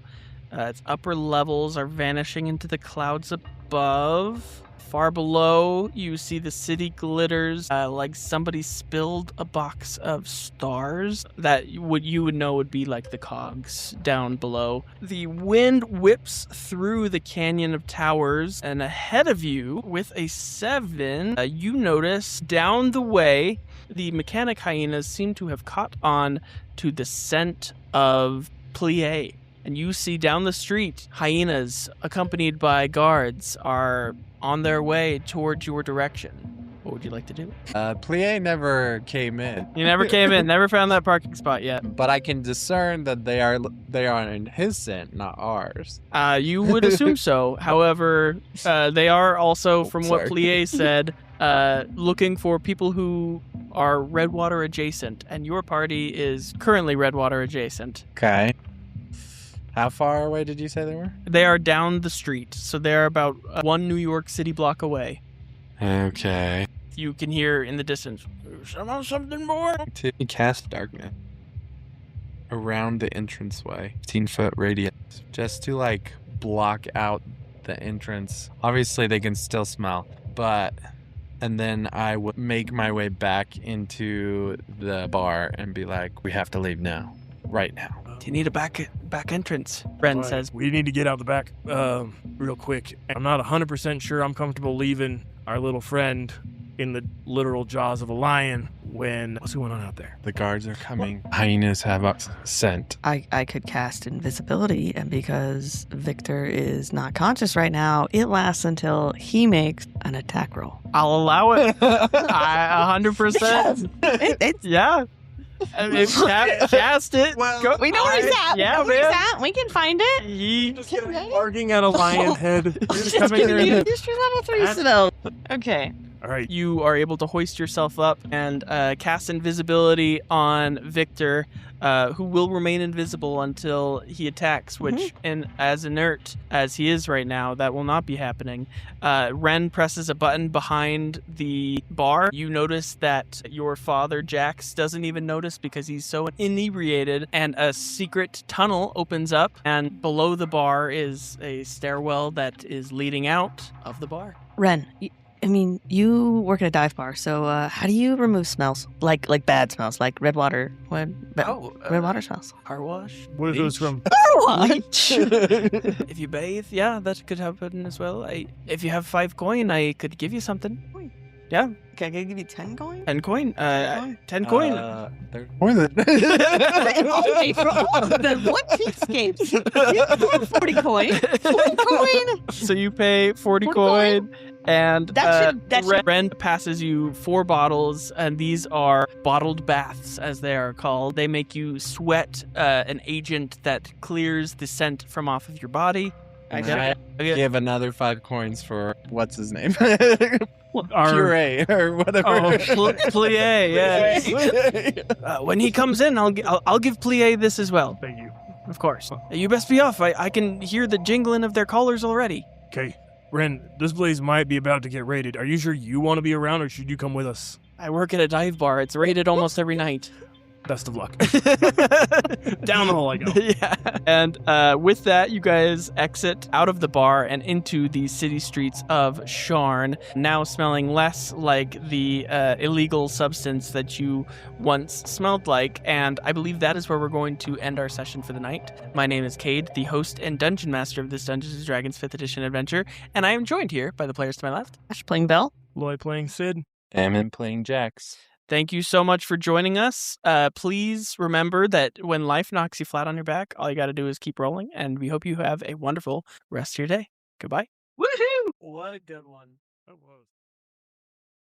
Its upper levels are vanishing into the clouds above. Far below, you see the city glitters like somebody spilled a box of stars that you would know would be like the cogs down below. The wind whips through the canyon of towers, and ahead of you, with a 7, you notice down the way, the mechanic hyenas seem to have caught on to the scent of Plie. And you see down the street, hyenas, accompanied by guards, are on their way towards your direction. What would you like to do? Plie never came in, You never came in, never found that parking spot yet. but I can discern that they are in his scent, not ours. You would assume so. However, they are also, from what sorry. Plie said, looking for people who are Red Water adjacent. And your party is currently Red Water adjacent. Okay. How far away did you say they were? They are down the street, so they're about 1 New York City block away. Okay. You can hear in the distance, something more? To cast darkness around the entranceway, 15-foot radius, just to like block out the entrance. Obviously, they can still smell, and then I would make my way back into the bar and be like, we have to leave now. Right now. Do you need a back entrance? Ren Right. says. We need to get out the back real quick. I'm not 100% sure I'm comfortable leaving our little friend in the literal jaws of a lion when... What's going on out there? The guards are coming. Hyenas have a scent. I could cast invisibility, and because Victor is not conscious right now, it lasts until he makes an attack roll. I'll allow it. 100%. It's Yeah. I mean, cast it. Go- we know where he's at. Yeah, we know where man. he's at. We can find it. He Barking at a lion head. Just Coming kidding. in. You're level 3 still. Okay. All right. You are able to hoist yourself up and cast invisibility on Victor, who will remain invisible until he attacks, which, and as inert as he is right now, that will not be happening. Ren presses a button behind the bar. You notice that your father, Jax, doesn't even notice because he's so inebriated, and a secret tunnel opens up, and below the bar is a stairwell that is leading out of the bar. Ren, I mean, you work at a dive bar, so how do you remove smells? Like bad smells, like red water. Red water smells. Car wash. What are those bleach. from? If you bathe, yeah, that could happen as well. If you have 5 coin, I could give you something. Yeah, Okay, I can give you 10 coin? 10 coin. 10 coin. Okay, for all of them, what cheapskates? You 40 coin. 40 coin. So you pay 40 40 coin, and That should- Ren passes you 4 bottles, and these are bottled baths, as they are called. They make you sweat an agent that clears the scent from off of your body. I give another 5 coins for what's his name? Our- Puree or whatever. Oh, Plie, yeah. When he comes in, I'll give Plie this as well. Thank you. Of course. You best be off. I can hear the jingling of their collars already. Okay. Ren, this place might be about to get raided. Are you sure you want to be around, or should you come with us? I work at a dive bar. It's raided almost every night. Best of luck. Down the hall I go. Yeah. And with that, you guys exit out of the bar and into the city streets of Sharn, now smelling less like the illegal substance that you once smelled like. And I believe that is where we're going to end our session for the night. My name is Cade, the host and dungeon master of this Dungeons & Dragons 5th edition adventure, and I am joined here by the players to my left. Ash playing Bell. Lloyd playing Sid. Ammon playing Jax. Thank you so much for joining us. Please remember that when life knocks you flat on your back, all you got to do is keep rolling, and we hope you have a wonderful rest of your day. Goodbye. Woohoo! What a good one. That was.